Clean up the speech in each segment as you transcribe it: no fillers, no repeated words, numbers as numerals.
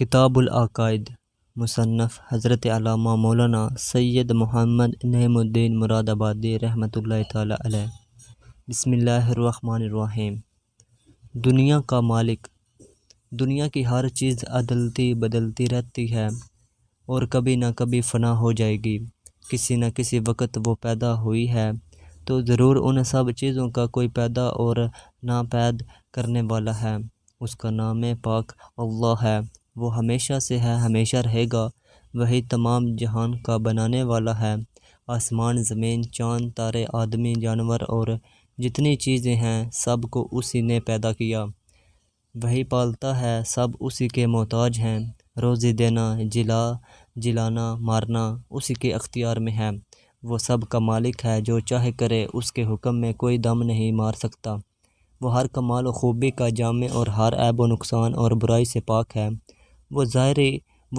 کتاب العقائد مصنف حضرت علامہ مولانا سید محمد نعیم الدین مراد آبادی رحمۃ اللہ تعالی علیہ۔ بسم اللہ الرحمن الرحیم۔ دنیا کا مالک۔ دنیا کی ہر چیز عدلتی بدلتی رہتی ہے اور کبھی نہ کبھی فنا ہو جائے گی۔ کسی نہ کسی وقت وہ پیدا ہوئی ہے تو ضرور ان سب چیزوں کا کوئی پیدا اور ناپید کرنے والا ہے۔ اس کا نام پاک اللہ ہے۔ وہ ہمیشہ سے ہے، ہمیشہ رہے گا۔ وہی تمام جہان کا بنانے والا ہے۔ آسمان، زمین، چاند، تارے، آدمی، جانور اور جتنی چیزیں ہیں سب کو اسی نے پیدا کیا۔ وہی پالتا ہے، سب اسی کے محتاج ہیں۔ روزی دینا، جلانا، مارنا اسی کے اختیار میں ہے۔ وہ سب کا مالک ہے، جو چاہے کرے، اس کے حکم میں کوئی دم نہیں مار سکتا۔ وہ ہر کمال و خوبی کا جامع اور ہر عیب و نقصان اور برائی سے پاک ہے۔ وہ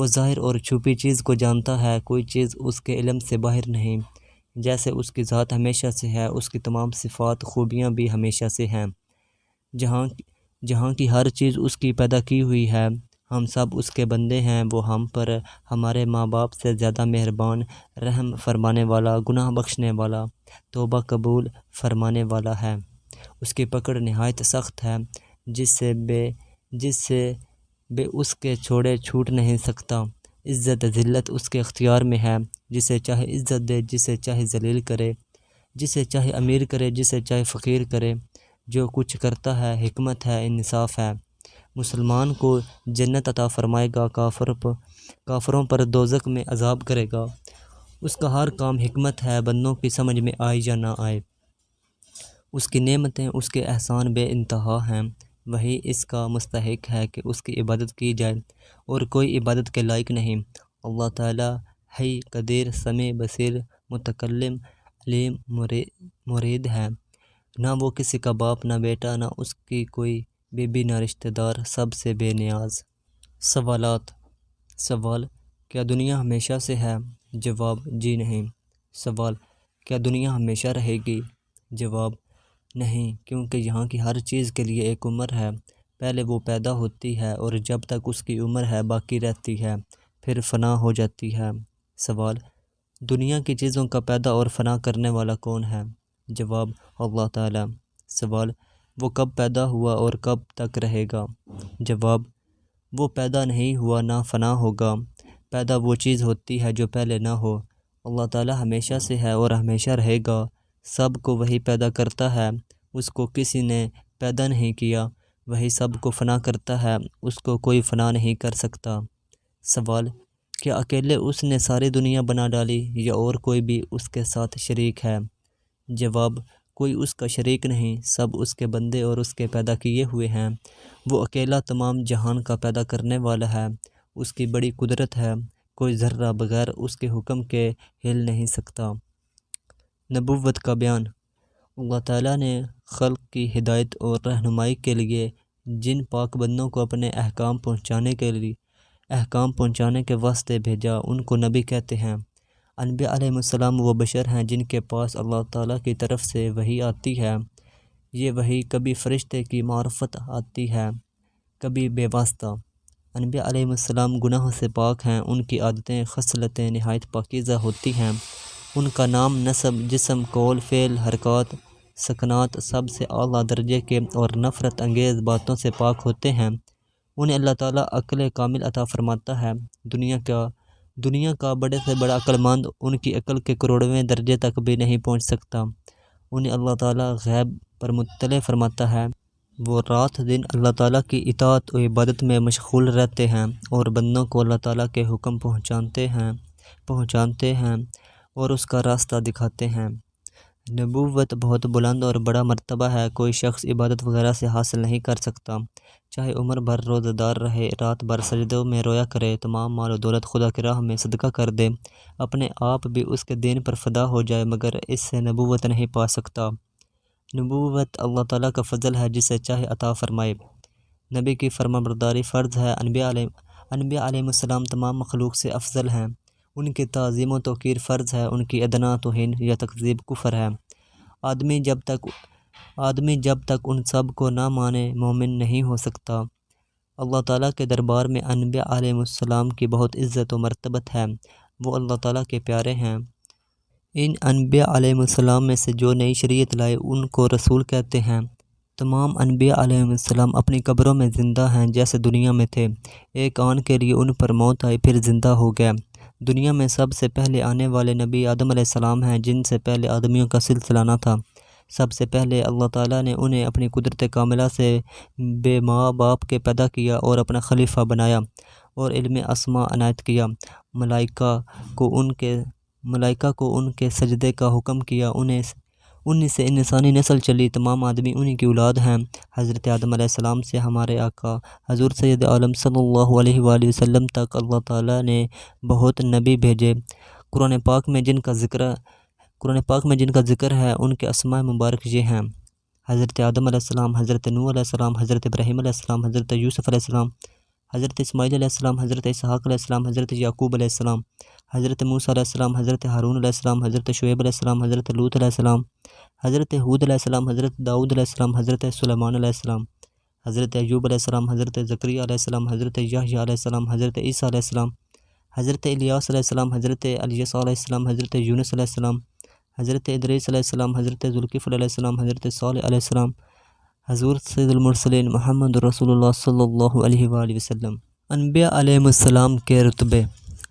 ظاہر اور چھپی چیز کو جانتا ہے، کوئی چیز اس کے علم سے باہر نہیں۔ جیسے اس کی ذات ہمیشہ سے ہے، اس کی تمام صفات خوبیاں بھی ہمیشہ سے ہیں۔ جہاں کی ہر چیز اس کی پیدا کی ہوئی ہے۔ ہم سب اس کے بندے ہیں۔ وہ ہم پر ہمارے ماں باپ سے زیادہ مہربان، رحم فرمانے والا، گناہ بخشنے والا، توبہ قبول فرمانے والا ہے۔ اس کی پکڑ نہایت سخت ہے، جس سے بے اس کے چھوڑے چھوٹ نہیں سکتا۔ عزت ذلت اس کے اختیار میں ہے، جسے چاہے عزت دے، جسے چاہے ذلیل کرے، جسے چاہے امیر کرے، جسے چاہے فقیر کرے۔ جو کچھ کرتا ہے حکمت ہے، انصاف ہے۔ مسلمان کو جنت عطا فرمائے گا، کافروں پر دوزخ میں عذاب کرے گا۔ اس کا ہر کام حکمت ہے، بندوں کی سمجھ میں آئے یا نہ آئے۔ اس کی نعمتیں، اس کے احسان بے انتہا ہیں۔ وہی اس کا مستحق ہے کہ اس کی عبادت کی جائے، اور کوئی عبادت کے لائق نہیں۔ اللہ تعالیٰ حی، قدیر، سمیع، بصیر، متکلم، علیم، مرید ہے۔ نہ وہ کسی کا باپ، نہ بیٹا، نہ اس کی کوئی بیوی، نہ رشتہ دار، سب سے بے نیاز۔ سوالات۔ سوال: کیا دنیا ہمیشہ سے ہے؟ جواب: جی نہیں۔ سوال: کیا دنیا ہمیشہ رہے گی؟ جواب: نہیں، کیونکہ یہاں کی ہر چیز کے لیے ایک عمر ہے۔ پہلے وہ پیدا ہوتی ہے اور جب تک اس کی عمر ہے باقی رہتی ہے، پھر فنا ہو جاتی ہے۔ سوال: دنیا کی چیزوں کا پیدا اور فنا کرنے والا کون ہے؟ جواب: اللہ تعالیٰ۔ سوال: وہ کب پیدا ہوا اور کب تک رہے گا؟ جواب: وہ پیدا نہیں ہوا، نہ فنا ہوگا۔ پیدا وہ چیز ہوتی ہے جو پہلے نہ ہو۔ اللہ تعالیٰ ہمیشہ سے ہے اور ہمیشہ رہے گا۔ سب کو وہی پیدا کرتا ہے، اس کو کسی نے پیدا نہیں کیا۔ وہی سب کو فنا کرتا ہے، اس کو کوئی فنا نہیں کر سکتا۔ سوال: کیا اکیلے اس نے ساری دنیا بنا ڈالی یا اور کوئی بھی اس کے ساتھ شریک ہے؟ جواب: کوئی اس کا شریک نہیں، سب اس کے بندے اور اس کے پیدا کیے ہوئے ہیں۔ وہ اکیلا تمام جہان کا پیدا کرنے والا ہے۔ اس کی بڑی قدرت ہے، کوئی ذرہ بغیر اس کے حکم کے ہل نہیں سکتا۔ نبوت کا بیان۔ اللہ تعالیٰ نے خلق کی ہدایت اور رہنمائی کے لیے جن پاک بندوں کو اپنے احکام پہنچانے کے واسطے بھیجا، ان کو نبی کہتے ہیں۔ انبیاء علیہ السلام وہ بشر ہیں جن کے پاس اللہ تعالیٰ کی طرف سے وحی آتی ہے۔ یہ وحی کبھی فرشتے کی معرفت آتی ہے، کبھی بے واسطہ۔ انبیاء علیہ السلام گناہوں سے پاک ہیں، ان کی عادتیں، خصلتیں نہایت پاکیزہ ہوتی ہیں۔ ان کا نام، نسب، جسم، قول، فعل، حرکات، سکنات سب سے اعلیٰ درجے کے اور نفرت انگیز باتوں سے پاک ہوتے ہیں۔ انہیں اللہ تعالیٰ عقل کامل عطا فرماتا ہے۔ دنیا کا بڑے سے بڑا عقل مند ان کی عقل کے کروڑویں درجے تک بھی نہیں پہنچ سکتا۔ انہیں اللہ تعالیٰ غیب پر مطلع فرماتا ہے۔ وہ رات دن اللہ تعالیٰ کی اطاعت و عبادت میں مشغول رہتے ہیں اور بندوں کو اللہ تعالیٰ کے حکم پہنچانتے ہیں اور اس کا راستہ دکھاتے ہیں۔ نبوت بہت بلند اور بڑا مرتبہ ہے، کوئی شخص عبادت وغیرہ سے حاصل نہیں کر سکتا، چاہے عمر بھر روزہ دار رہے، رات بھر سجدوں میں رویا کرے، تمام مال و دولت خدا کی راہ میں صدقہ کر دے، اپنے آپ بھی اس کے دین پر فدا ہو جائے، مگر اس سے نبوت نہیں پا سکتا۔ نبوت اللہ تعالیٰ کا فضل ہے، جسے چاہے عطا فرمائے۔ نبی کی فرمانبرداری فرض ہے۔ انبیاء علیہ السلام تمام مخلوق سے افضل ہیں، ان کی تعظیم و توقیر فرض ہے، ان کی ادنا توہین یا تکذیب کفر ہے۔ آدمی جب تک ان سب کو نہ مانے مومن نہیں ہو سکتا۔ اللہ تعالیٰ کے دربار میں انبیاء علیہ السلام کی بہت عزت و مرتبت ہے، وہ اللہ تعالیٰ کے پیارے ہیں۔ ان انبیاء علیہ السلام میں سے جو نئی شریعت لائے ان کو رسول کہتے ہیں۔ تمام انبیاء علیہ السلام اپنی قبروں میں زندہ ہیں جیسے دنیا میں تھے، ایک آن کے لیے ان پر موت آئی پھر زندہ ہو گئے۔ دنیا میں سب سے پہلے آنے والے نبی آدم علیہ السلام ہیں جن سے پہلے آدمیوں کا سلسلہ نہ تھا۔ سب سے پہلے اللہ تعالیٰ نے انہیں اپنی قدرت کاملہ سے بے ماں باپ کے پیدا کیا اور اپنا خلیفہ بنایا اور علم اسماء عنایت کیا۔ ملائکہ کو ان کے سجدے کا حکم کیا، انہی سے انسانی نسل چلی، تمام آدمی انہی کی اولاد ہیں۔ حضرت آدم علیہ السلام سے ہمارے آقا حضور سید عالم صلی اللہ علیہ وآلہ وسلم تک اللہ تعالیٰ نے بہت نبی بھیجے۔ قرآن پاک میں جن کا ذکر ہے ان کے اسماء مبارک یہ ہیں: حضرت آدم علیہ السلام، حضرت نوح علیہ السلام، حضرت ابراہیم علیہ السلام، حضرت یوسف علیہ السلام، حضرت اسماعیل علیہ السلام، حضرت اسحاق علیہ السلام، حضرت یعقوب علیہ السلام، حضرت موسیٰ علیہ السلام، حضرت ہارون علیہ السلام، حضرت شعیب علیہ السلام، حضرت لوط علیہ السلام، حضرت ہود علیہ السلام، حضرت داؤد علیہ السلام، حضرت سلیمان علیہ السلام، حضرت ایوب علیہ السلام، حضرت زکریا علیہ السلام، حضرت یحییٰ علیہ السلام، حضرت عیسیٰ علیہ السلام، حضرت الیاس علیہ السلام، حضرت الیسع علیہ السلام، حضرت یونس علیہ السلام، حضرت ادریس علیہ السلام، حضرت ذوالکفل علیہ السلام، حضرت صالح علیہ السلام، حضور سید المرسلین محمد رسول اللہ صلی اللہ علیہ وآلہ وسلم۔ انبیاء علیہ السلام کے رتبے۔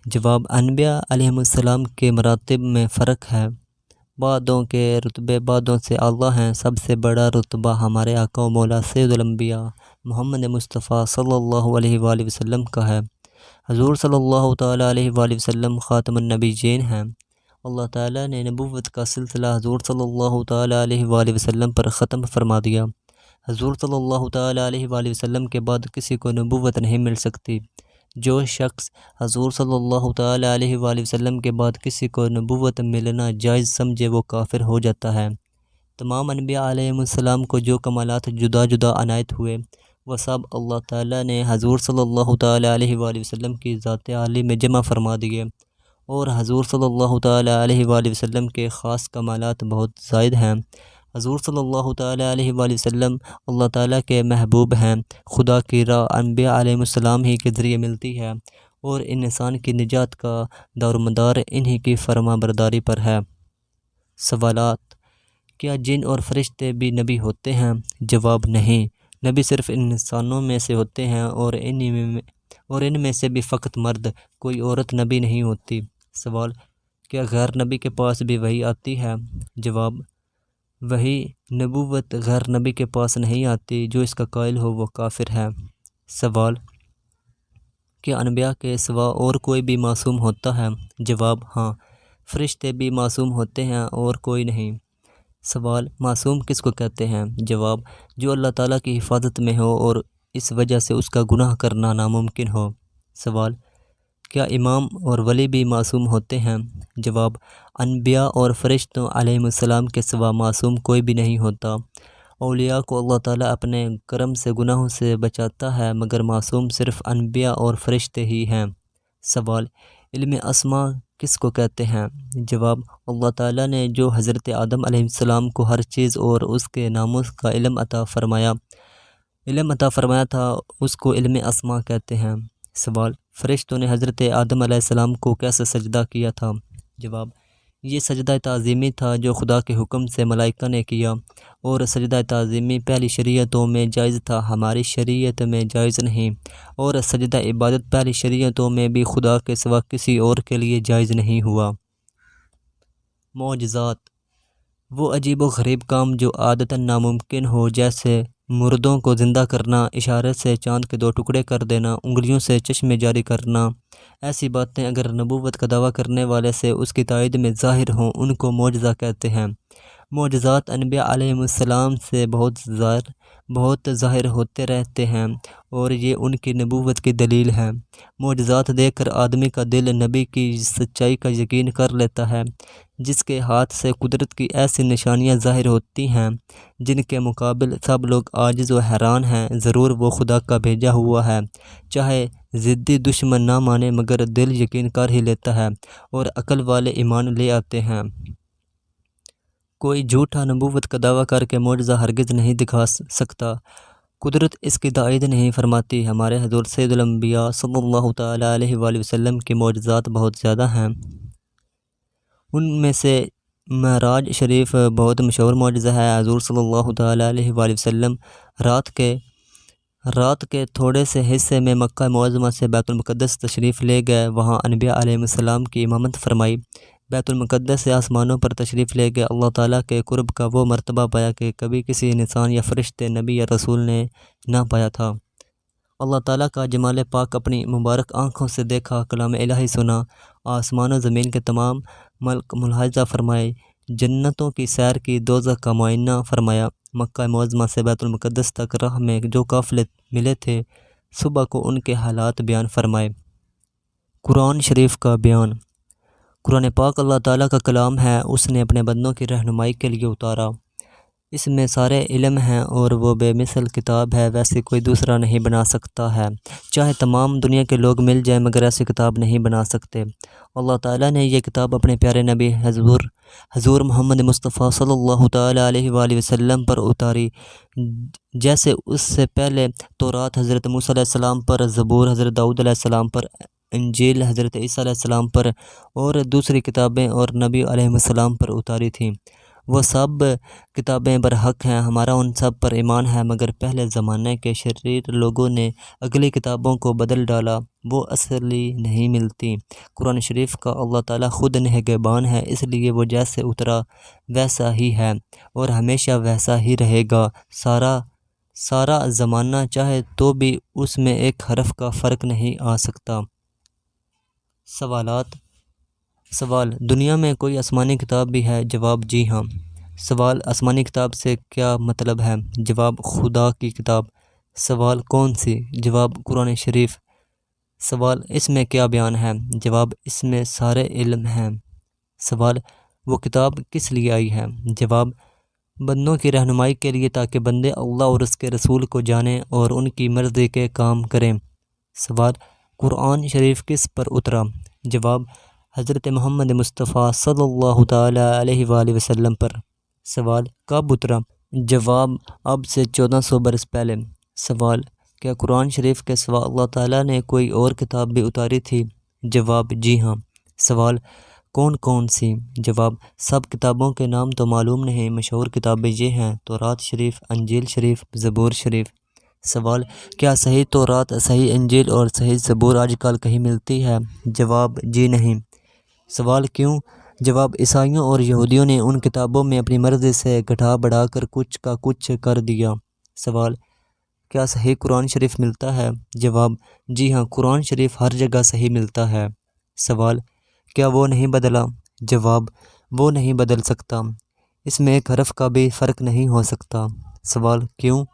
جواب: انبیاء علیہ السلام کے مراتب میں فرق ہے، بعضوں کے رتبے بعضوں سے اعلیٰ ہیں۔ سب سے بڑا رتبہ ہمارے آقا و مولا سید الانبیاء محمد مصطفیٰ صلی اللہ علیہ وآلہ وسلم کا ہے۔ حضور صلی اللہ تعالیٰ علیہ وآلہ وسلم خاتم النبیین ہیں۔ اللہ تعالیٰ نے نبوت کا سلسلہ حضور صلی اللہ تعالیٰ علیہ وآلہ وسلم پر ختم فرما دیا۔ حضور صلی اللہ تعالیٰ علیہ وآلہ وسلم کے بعد کسی کو نبوت نہیں مل سکتی۔ جو شخص حضور صلی اللہ تعالیٰ علیہ وآلہ وسلم کے بعد کسی کو نبوت ملنا جائز سمجھے وہ کافر ہو جاتا ہے۔ تمام انبیاء علیہ السلام کو جو کمالات جدا جدا عنایت ہوئے وہ سب اللہ تعالیٰ نے حضور صلی اللہ تعالیٰ علیہ وآلہ وسلم کی ذات عالی میں جمع فرما دیے، اور حضور صلی اللہ تعالیٰ علیہ وآلہ وسلم کے خاص کمالات بہت زائد ہیں۔ حضور صلی اللہ تعالیٰ علیہ وآلہ وسلم اللہ تعالیٰ کے محبوب ہیں۔ خدا کی راہ انبیاء علیہ السلام ہی کے ذریعے ملتی ہے اور انسان کی نجات کا دار و مدار انہی کی فرما برداری پر ہے۔ سوالات: کیا جن اور فرشتے بھی نبی ہوتے ہیں؟ جواب: نہیں، نبی صرف انسانوں میں سے ہوتے ہیں اور ان میں سے بھی فقط مرد، کوئی عورت نبی نہیں ہوتی۔ سوال: کیا غیر نبی کے پاس بھی وحی آتی ہے؟ جواب: وحی نبوت غیر نبی کے پاس نہیں آتی، جو اس کا قائل ہو وہ کافر ہے۔ سوال: کیا انبیاء کے سوا اور کوئی بھی معصوم ہوتا ہے؟ جواب: ہاں، فرشتے بھی معصوم ہوتے ہیں اور کوئی نہیں۔ سوال: معصوم کس کو کہتے ہیں؟ جواب: جو اللہ تعالیٰ کی حفاظت میں ہو اور اس وجہ سے اس کا گناہ کرنا ناممکن ہو۔ سوال: کیا امام اور ولی بھی معصوم ہوتے ہیں؟ جواب: انبیاء اور فرشتوں علیہ السلام کے سوا معصوم کوئی بھی نہیں ہوتا۔ اولیاء کو اللہ تعالیٰ اپنے کرم سے گناہوں سے بچاتا ہے، مگر معصوم صرف انبیاء اور فرشتے ہی ہیں۔ سوال: علم اسماء کس کو کہتے ہیں؟ جواب: اللہ تعالیٰ نے جو حضرت آدم علیہ السلام کو ہر چیز اور اس کے ناموں کا علم عطا فرمایا تھا اس کو علم اسماء کہتے ہیں۔ سوال: فرشتوں نے حضرت آدم علیہ السلام کو کیسے سجدہ کیا تھا؟ جواب: یہ سجدہ تعظیمی تھا جو خدا کے حکم سے ملائکہ نے کیا، اور سجدہ تعظیمی پہلی شریعتوں میں جائز تھا، ہماری شریعت میں جائز نہیں، اور سجدہ عبادت پہلی شریعتوں میں بھی خدا کے سوا کسی اور کے لیے جائز نہیں ہوا۔ معجزات: وہ عجیب و غریب کام جو عادتاً ناممکن ہو، جیسے مردوں کو زندہ کرنا، اشارے سے چاند کے 2 ٹکڑے کر دینا، انگلیوں سے چشمے جاری کرنا، ایسی باتیں اگر نبوت کا دعویٰ کرنے والے سے اس کی تائید میں ظاہر ہوں ان کو معجزہ کہتے ہیں۔ معجزات انبیاء علیہ السلام سے بہت ظاہر ہوتے رہتے ہیں اور یہ ان کی نبوت کی دلیل ہے۔ معجزات دیکھ کر آدمی کا دل نبی کی سچائی کا یقین کر لیتا ہے۔ جس کے ہاتھ سے قدرت کی ایسی نشانیاں ظاہر ہوتی ہیں جن کے مقابل سب لوگ عاجز و حیران ہیں، ضرور وہ خدا کا بھیجا ہوا ہے۔ چاہے ضدی دشمن نہ مانے مگر دل یقین کر ہی لیتا ہے اور عقل والے ایمان لے آتے ہیں۔ کوئی جھوٹا نبوت کا دعویٰ کر کے معجزہ ہرگز نہیں دکھا سکتا۔ قدرت اس کی تائید نہیں فرماتی۔ ہمارے حضور سید الانبیاء صلی اللہ تعالیٰ علیہ وآلہ وسلم کے معجزات بہت زیادہ ہیں۔ ان میں سے معراج شریف بہت مشہور معجزہ ہے۔ حضور صلی اللہ تعالیٰ علیہ وآلہ وسلم رات کے تھوڑے سے حصے میں مکہ معظمہ سے بیت المقدس تشریف لے گئے، وہاں انبیاء علیہ السلام کی امامت فرمائی۔ بیت المقدس سے آسمانوں پر تشریف لے گئے، اللہ تعالیٰ کے قرب کا وہ مرتبہ پایا کہ کبھی کسی انسان یا فرشتے، نبی یا رسول نے نہ پایا تھا۔ اللہ تعالیٰ کا جمال پاک اپنی مبارک آنکھوں سے دیکھا، کلام الہی سنا، آسمان و زمین کے تمام ملک ملاحظہ فرمائے، جنتوں کی سیر کی، دوزخ کا معائنہ فرمایا۔ مکہ معظمہ سے بیت المقدس تک راہ میں جو قافلے ملے تھے، صبح کو ان کے حالات بیان فرمائے۔ قرآن شریف کا بیان۔ قرآن پاک اللہ تعالیٰ کا کلام ہے، اس نے اپنے بندوں کی رہنمائی کے لیے اتارا۔ اس میں سارے علم ہیں اور وہ بے مثل کتاب ہے، ویسے کوئی دوسرا نہیں بنا سکتا ہے، چاہے تمام دنیا کے لوگ مل جائیں مگر ایسی کتاب نہیں بنا سکتے۔ اللہ تعالیٰ نے یہ کتاب اپنے پیارے نبی حضور محمد مصطفیٰ صلی اللہ تعالیٰ علیہ وآلہ وسلم پر اتاری، جیسے اس سے پہلے تورات حضرت موسیٰ علیہ السلام پر، زبور حضرت داؤد علیہ السلام پر، انجیل حضرت عیسیٰ علیہ السلام پر اور دوسری کتابیں اور نبی علیہ السلام پر اتاری تھیں۔ وہ سب کتابیں برحق ہیں، ہمارا ان سب پر ایمان ہے، مگر پہلے زمانے کے شریر لوگوں نے اگلی کتابوں کو بدل ڈالا، وہ اصلی نہیں ملتی۔ قرآن شریف کا اللہ تعالیٰ خود نگہبان ہے، اس لیے وہ جیسے اترا ویسا ہی ہے اور ہمیشہ ویسا ہی رہے گا۔ سارا زمانہ چاہے تو بھی اس میں ایک حرف کا فرق نہیں آ سکتا۔ سوالات۔ سوال: دنیا میں کوئی آسمانی کتاب بھی ہے؟ جواب: جی ہاں۔ سوال: آسمانی کتاب سے کیا مطلب ہے؟ جواب: خدا کی کتاب۔ سوال: کون سی؟ جواب: قرآن شریف۔ سوال: اس میں کیا بیان ہے؟ جواب: اس میں سارے علم ہیں۔ سوال: وہ کتاب کس لیے آئی ہے؟ جواب: بندوں کی رہنمائی کے لیے، تاکہ بندے اللہ اور اس کے رسول کو جانیں اور ان کی مرضی کے کام کریں۔ سوال: قرآن شریف کس پر اترا؟ جواب: حضرت محمد مصطفیٰ صلی اللہ تعالیٰ علیہ وآلہ وسلم پر۔ سوال: کب اترا؟ جواب: اب سے 1400 برس پہلے۔ سوال: کیا قرآن شریف کے سوا اللہ تعالیٰ نے کوئی اور کتاب بھی اتاری تھی؟ جواب: جی ہاں۔ سوال: کون کون سی؟ جواب: سب کتابوں کے نام تو معلوم نہیں، مشہور کتابیں یہ ہیں: تورات شریف، انجیل شریف، زبور شریف۔ سوال: کیا صحیح تورات، صحیح انجیل اور صحیح زبور آج کل کہیں ملتی ہے؟ جواب: جی نہیں۔ سوال: کیوں؟ جواب: عیسائیوں اور یہودیوں نے ان کتابوں میں اپنی مرضی سے گھٹا بڑھا کر کچھ کا کچھ کر دیا۔ سوال: کیا صحیح قرآن شریف ملتا ہے؟ جواب: جی ہاں، قرآن شریف ہر جگہ صحیح ملتا ہے۔ سوال: کیا وہ نہیں بدلا؟ جواب: وہ نہیں بدل سکتا، اس میں ایک حرف کا بھی فرق نہیں ہو سکتا۔ سوال: کیوں؟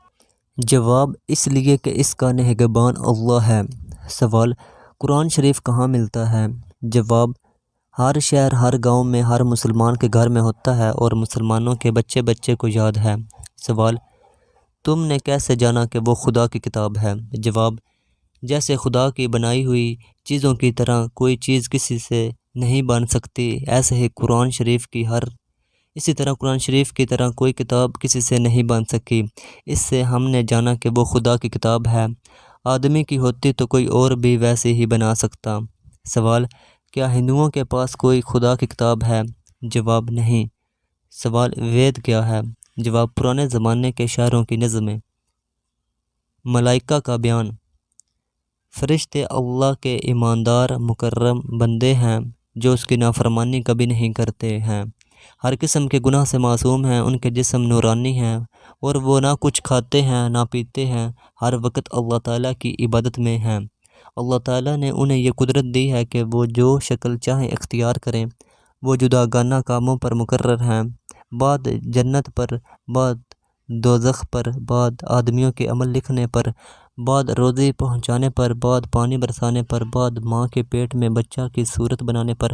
جواب: اس لیے کہ اس کا نگہبان اللہ ہے۔ سوال: قرآن شریف کہاں ملتا ہے؟ جواب: ہر شہر، ہر گاؤں میں، ہر مسلمان کے گھر میں ہوتا ہے اور مسلمانوں کے بچے بچے کو یاد ہے۔ سوال: تم نے کیسے جانا کہ وہ خدا کی کتاب ہے؟ جواب: جیسے خدا کی بنائی ہوئی چیزوں کی طرح کوئی چیز کسی سے نہیں بن سکتی، ایسے ہی اسی طرح قرآن شریف کی طرح کوئی کتاب کسی سے نہیں بن سکی۔ اس سے ہم نے جانا کہ وہ خدا کی کتاب ہے، آدمی کی ہوتی تو کوئی اور بھی ویسے ہی بنا سکتا۔ سوال: کیا ہندوؤں کے پاس کوئی خدا کی کتاب ہے؟ جواب: نہیں۔ سوال: وید کیا ہے؟ جواب: پرانے زمانے کے شاعروں کی نظمیں۔ ملائکہ کا بیان۔ فرشتے اللہ کے ایماندار مکرم بندے ہیں جو اس کی نافرمانی کبھی نہیں کرتے ہیں، ہر قسم کے گناہ سے معصوم ہیں، ان کے جسم نورانی ہیں اور وہ نہ کچھ کھاتے ہیں نہ پیتے ہیں، ہر وقت اللہ تعالیٰ کی عبادت میں ہیں۔ اللہ تعالیٰ نے انہیں یہ قدرت دی ہے کہ وہ جو شکل چاہیں اختیار کریں، وہ جداگانہ کاموں پر مقرر ہیں، بعد جنت پر، بعد دوزخ پر، بعد آدمیوں کے عمل لکھنے پر، بعد روزی پہنچانے پر، بعد پانی برسانے پر، بعد ماں کے پیٹ میں بچہ کی صورت بنانے پر،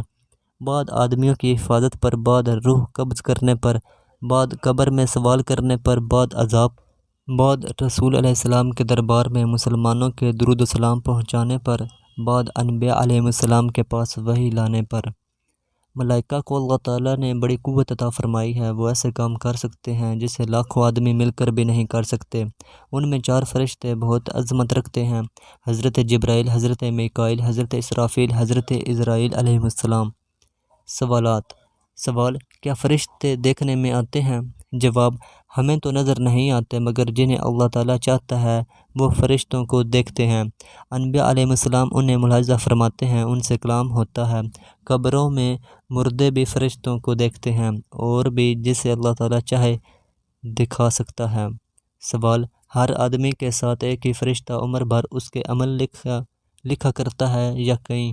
بعد آدمیوں کی حفاظت پر، بعد روح قبض کرنے پر، بعد قبر میں سوال کرنے پر، بعد عذاب، بعد رسول علیہ السلام کے دربار میں مسلمانوں کے درود و سلام پہنچانے پر، بعد انبیاء علیہ السلام کے پاس وحی لانے پر۔ ملائکہ کو اللہ تعالیٰ نے بڑی قوت عطا فرمائی ہے، وہ ایسے کام کر سکتے ہیں جسے لاکھوں آدمی مل کر بھی نہیں کر سکتے۔ ان میں 4 فرشتے بہت عظمت رکھتے ہیں، حضرت جبرائیل، حضرت میکائیل، حضرت اسرافیل، حضرت عزرائیل علیہ السلام۔ سوال: کیا فرشتے دیکھنے میں آتے ہیں؟ جواب: ہمیں تو نظر نہیں آتے، مگر جنہیں اللہ تعالیٰ چاہتا ہے وہ فرشتوں کو دیکھتے ہیں۔ انبیاء علیہ السلام انہیں ملاحظہ فرماتے ہیں، ان سے کلام ہوتا ہے۔ قبروں میں مردے بھی فرشتوں کو دیکھتے ہیں، اور بھی جسے اللہ تعالیٰ چاہے دکھا سکتا ہے۔ سوال: ہر آدمی کے ساتھ ایک ہی فرشتہ عمر بھر اس کے عمل لکھا کرتا ہے یا کئی؟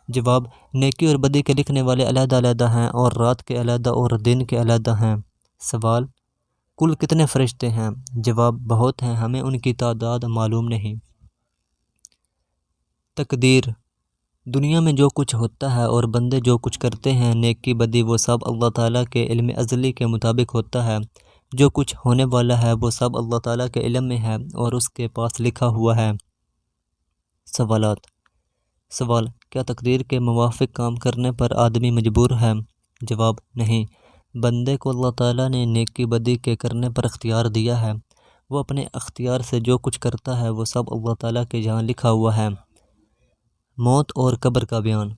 جواب: نیکی اور بدی کے لکھنے والے علیحدہ علیحدہ ہیں، اور رات کے علیحدہ اور دن کے علیحدہ ہیں۔ سوال: کل کتنے فرشتے ہیں؟ جواب: بہت ہیں، ہمیں ان کی تعداد معلوم نہیں۔ تقدیر: دنیا میں جو کچھ ہوتا ہے اور بندے جو کچھ کرتے ہیں، نیکی بدی، وہ سب اللہ تعالیٰ کے علم ازلی کے مطابق ہوتا ہے۔ جو کچھ ہونے والا ہے وہ سب اللہ تعالیٰ کے علم میں ہے اور اس کے پاس لکھا ہوا ہے۔ سوال: کیا تقدیر کے موافق کام کرنے پر آدمی مجبور ہے؟ جواب: نہیں، بندے کو اللہ تعالیٰ نے نیکی بدی کے کرنے پر اختیار دیا ہے۔ وہ اپنے اختیار سے جو کچھ کرتا ہے وہ سب اللہ تعالیٰ کے یہاں لکھا ہوا ہے۔ موت اور قبر کا بیان: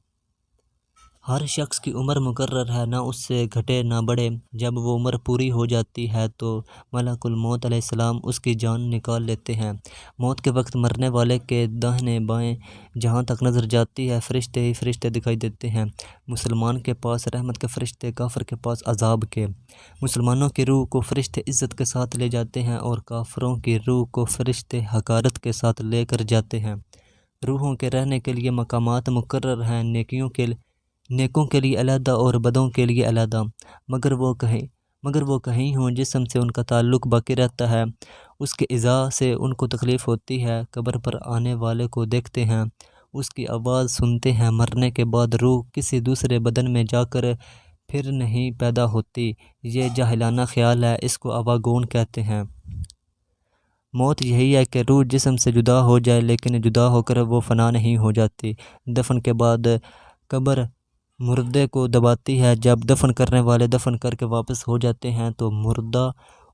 ہر شخص کی عمر مقرر ہے، نہ اس سے گھٹے نہ بڑھے۔ جب وہ عمر پوری ہو جاتی ہے تو ملک الموت علیہ السلام اس کی جان نکال لیتے ہیں۔ موت کے وقت مرنے والے کے داہنے بائیں جہاں تک نظر جاتی ہے فرشتے ہی فرشتے دکھائی دیتے ہیں۔ مسلمان کے پاس رحمت کے فرشتے، کافر کے پاس عذاب کے۔ مسلمانوں کی روح کو فرشتے عزت کے ساتھ لے جاتے ہیں اور کافروں کی روح کو فرشتے حقارت کے ساتھ لے کر جاتے ہیں۔ روحوں کے رہنے کے لیے مقامات مقرر ہیں، نیکوں کے لیے علیحدہ اور بدوں کے لیے علیحدہ، مگر وہ کہیں ہوں جسم سے ان کا تعلق باقی رہتا ہے۔ اس کے اعضاء سے ان کو تکلیف ہوتی ہے۔ قبر پر آنے والے کو دیکھتے ہیں، اس کی آواز سنتے ہیں۔ مرنے کے بعد روح کسی دوسرے بدن میں جا کر پھر نہیں پیدا ہوتی، یہ جاہلانہ خیال ہے، اس کو آواگون کہتے ہیں۔ موت یہی ہے کہ روح جسم سے جدا ہو جائے، لیکن جدا ہو کر وہ فنا نہیں ہو جاتی۔ دفن کے بعد قبر مردے کو دباتی ہے۔ جب دفن کرنے والے دفن کر کے واپس ہو جاتے ہیں تو مردہ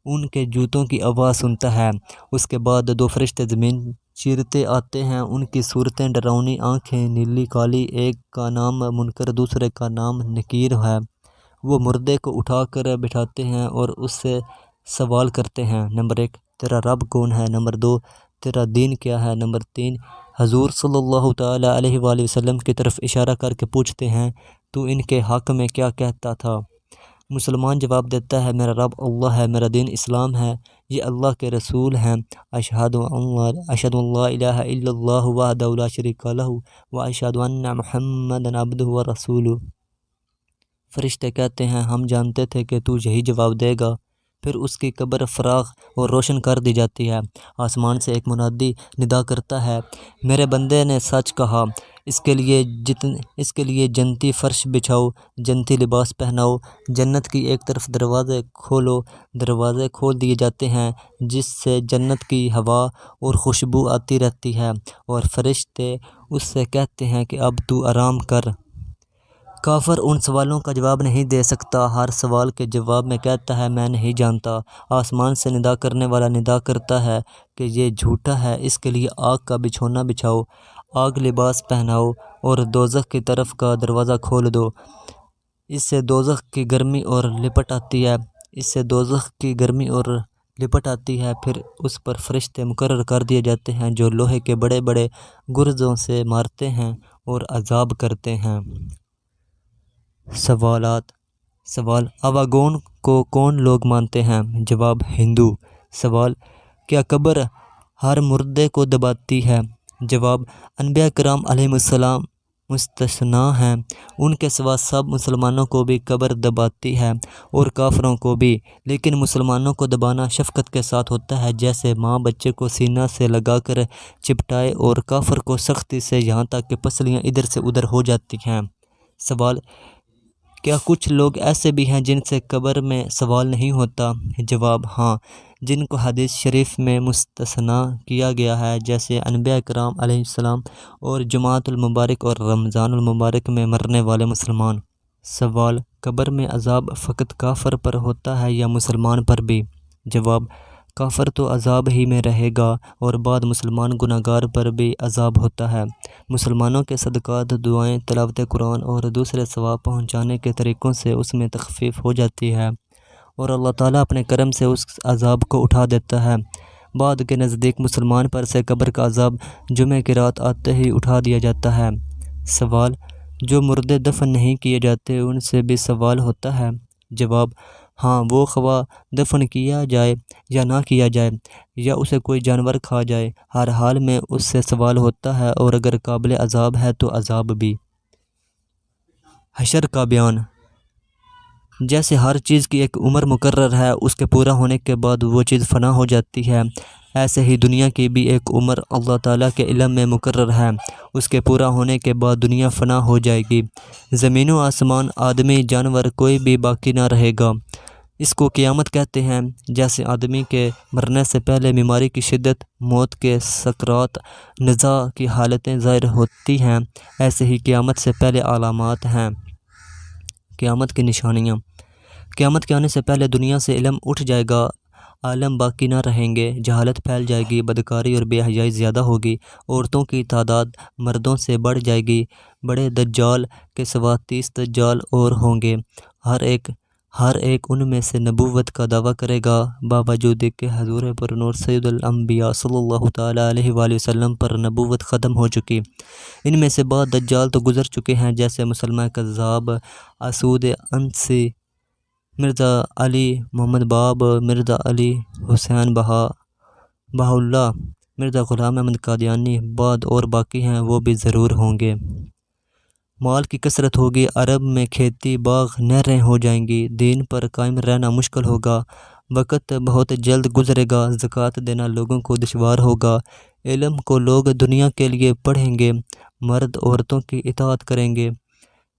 ان کے جوتوں کی آواز سنتا ہے۔ اس کے بعد 2 فرشتے زمین چیرتے آتے ہیں، ان کی صورتیں ڈراؤنی، آنکھیں نیلی کالی، ایک کا نام منکر دوسرے کا نام نکیر ہے۔ وہ مردے کو اٹھا کر بٹھاتے ہیں اور اس سے سوال کرتے ہیں: نمبر 1، تیرا رب کون ہے؟ نمبر 2، تیرا دین کیا ہے؟ نمبر 3، حضور صلی اللہ تعالیٰ علیہ وآلہ وسلم کی طرف اشارہ کر کے پوچھتے ہیں: تو ان کے حق میں کیا کہتا تھا؟ مسلمان جواب دیتا ہے: میرا رب اللہ ہے، میرا دین اسلام ہے، یہ اللہ کے رسول ہیں، اشہد ان لا الہ الا اللہ وحدہ لا شریک لہ واشہد ان محمدا عبدہ ورسولہ۔ فرشتے کہتے ہیں: ہم جانتے تھے کہ تو یہی جواب دے گا۔ پھر اس کی قبر فراغ اور روشن کر دی جاتی ہے۔ آسمان سے ایک منادی ندا کرتا ہے: میرے بندے نے سچ کہا، اس کے لیے جنتی فرش بچھاؤ، جنتی لباس پہناؤ، جنت کی ایک طرف دروازے کھولو۔ دروازے کھول دیے جاتے ہیں جس سے جنت کی ہوا اور خوشبو آتی رہتی ہے، اور فرشتے اس سے کہتے ہیں کہ اب تو آرام کر۔ کافر ان سوالوں کا جواب نہیں دے سکتا، ہر سوال کے جواب میں کہتا ہے میں نہیں جانتا۔ آسمان سے ندا کرنے والا ندا کرتا ہے کہ یہ جھوٹا ہے، اس کے لیے آگ کا بچھونا بچھاؤ، آگ لباس پہناؤ اور دوزخ کی طرف کا دروازہ کھول دو۔ اس سے دوزخ کی گرمی اور لپٹ آتی ہے، پھر اس پر فرشتے مقرر کر دیے جاتے ہیں جو لوہے کے بڑے بڑے گرزوں سے مارتے ہیں اور عذاب کرتے ہیں۔ سوال: آواگون کو کون لوگ مانتے ہیں؟ جواب: ہندو۔ سوال: کیا قبر ہر مردے کو دباتی ہے؟ جواب: انبیاء کرام علیہ السلام مستثنیٰ ہیں، ان کے سوا سب مسلمانوں کو بھی قبر دباتی ہے اور کافروں کو بھی، لیکن مسلمانوں کو دبانا شفقت کے ساتھ ہوتا ہے، جیسے ماں بچے کو سینہ سے لگا کر چپٹائے، اور کافر کو سختی سے، یہاں تک کہ پسلیاں ادھر سے ادھر ہو جاتی ہیں۔ سوال: کیا کچھ لوگ ایسے بھی ہیں جن سے قبر میں سوال نہیں ہوتا؟ جواب: ہاں، جن کو حدیث شریف میں مستثنیٰ کیا گیا ہے، جیسے انبیاء کرام علیہ السلام اور جمعۃ المبارک اور رمضان المبارک میں مرنے والے مسلمان۔ سوال: قبر میں عذاب فقط کافر پر ہوتا ہے یا مسلمان پر بھی؟ جواب: کافر تو عذاب ہی میں رہے گا اور بعد مسلمان گناہگار پر بھی عذاب ہوتا ہے۔ مسلمانوں کے صدقات، دعائیں، تلاوت قرآن اور دوسرے ثواب پہنچانے کے طریقوں سے اس میں تخفیف ہو جاتی ہے اور اللہ تعالیٰ اپنے کرم سے اس عذاب کو اٹھا دیتا ہے۔ بعد کے نزدیک مسلمان پر سے قبر کا عذاب جمعہ کی رات آتے ہی اٹھا دیا جاتا ہے۔ سوال: جو مردے دفن نہیں کیے جاتے ان سے بھی سوال ہوتا ہے؟ جواب: ہاں، وہ خواہ دفن کیا جائے یا نہ کیا جائے یا اسے کوئی جانور کھا جائے، ہر حال میں اس سے سوال ہوتا ہے، اور اگر قابل عذاب ہے تو عذاب بھی۔ حشر کا بیان: جیسے ہر چیز کی ایک عمر مقرر ہے، اس کے پورا ہونے کے بعد وہ چیز فنا ہو جاتی ہے، ایسے ہی دنیا کی بھی ایک عمر اللہ تعالیٰ کے علم میں مقرر ہے، اس کے پورا ہونے کے بعد دنیا فنا ہو جائے گی۔ زمین و آسمان، آدمی، جانور، کوئی بھی باقی نہ رہے گا۔ اس کو قیامت کہتے ہیں۔ جیسے آدمی کے مرنے سے پہلے بیماری کی شدت، موت کے سکرات، نزاع کی حالتیں ظاہر ہوتی ہیں، ایسے ہی قیامت سے پہلے علامات ہیں۔ قیامت کی نشانیاں: قیامت کے آنے سے پہلے دنیا سے علم اٹھ جائے گا، عالم باقی نہ رہیں گے، جہالت پھیل جائے گی، بدکاری اور بے حیائی زیادہ ہوگی، عورتوں کی تعداد مردوں سے بڑھ جائے گی، بڑے دجال کے سوا 30 دجال اور ہوں گے، ہر ایک ان میں سے نبوت کا دعویٰ کرے گا، باوجود کہ حضور پر نور سید الانبیاء صلی اللہ تعالیٰ علیہ وآلہ وسلم پر نبوت ختم ہو چکی۔ ان میں سے بعض دجال تو گزر چکے ہیں، جیسے مسلمہ کذاب، اسود انسی، مرزا علی محمد باب، مرزا علی حسین بہا اللہ، مرزا غلام احمد قادیانی، بعد اور باقی ہیں، وہ بھی ضرور ہوں گے۔ مال کی کثرت ہوگی، عرب میں کھیتی باغ نہریں ہو جائیں گی، دین پر قائم رہنا مشکل ہوگا، وقت بہت جلد گزرے گا، زکوٰۃ دینا لوگوں کو دشوار ہوگا، علم کو لوگ دنیا کے لیے پڑھیں گے، مرد عورتوں کی اطاعت کریں گے،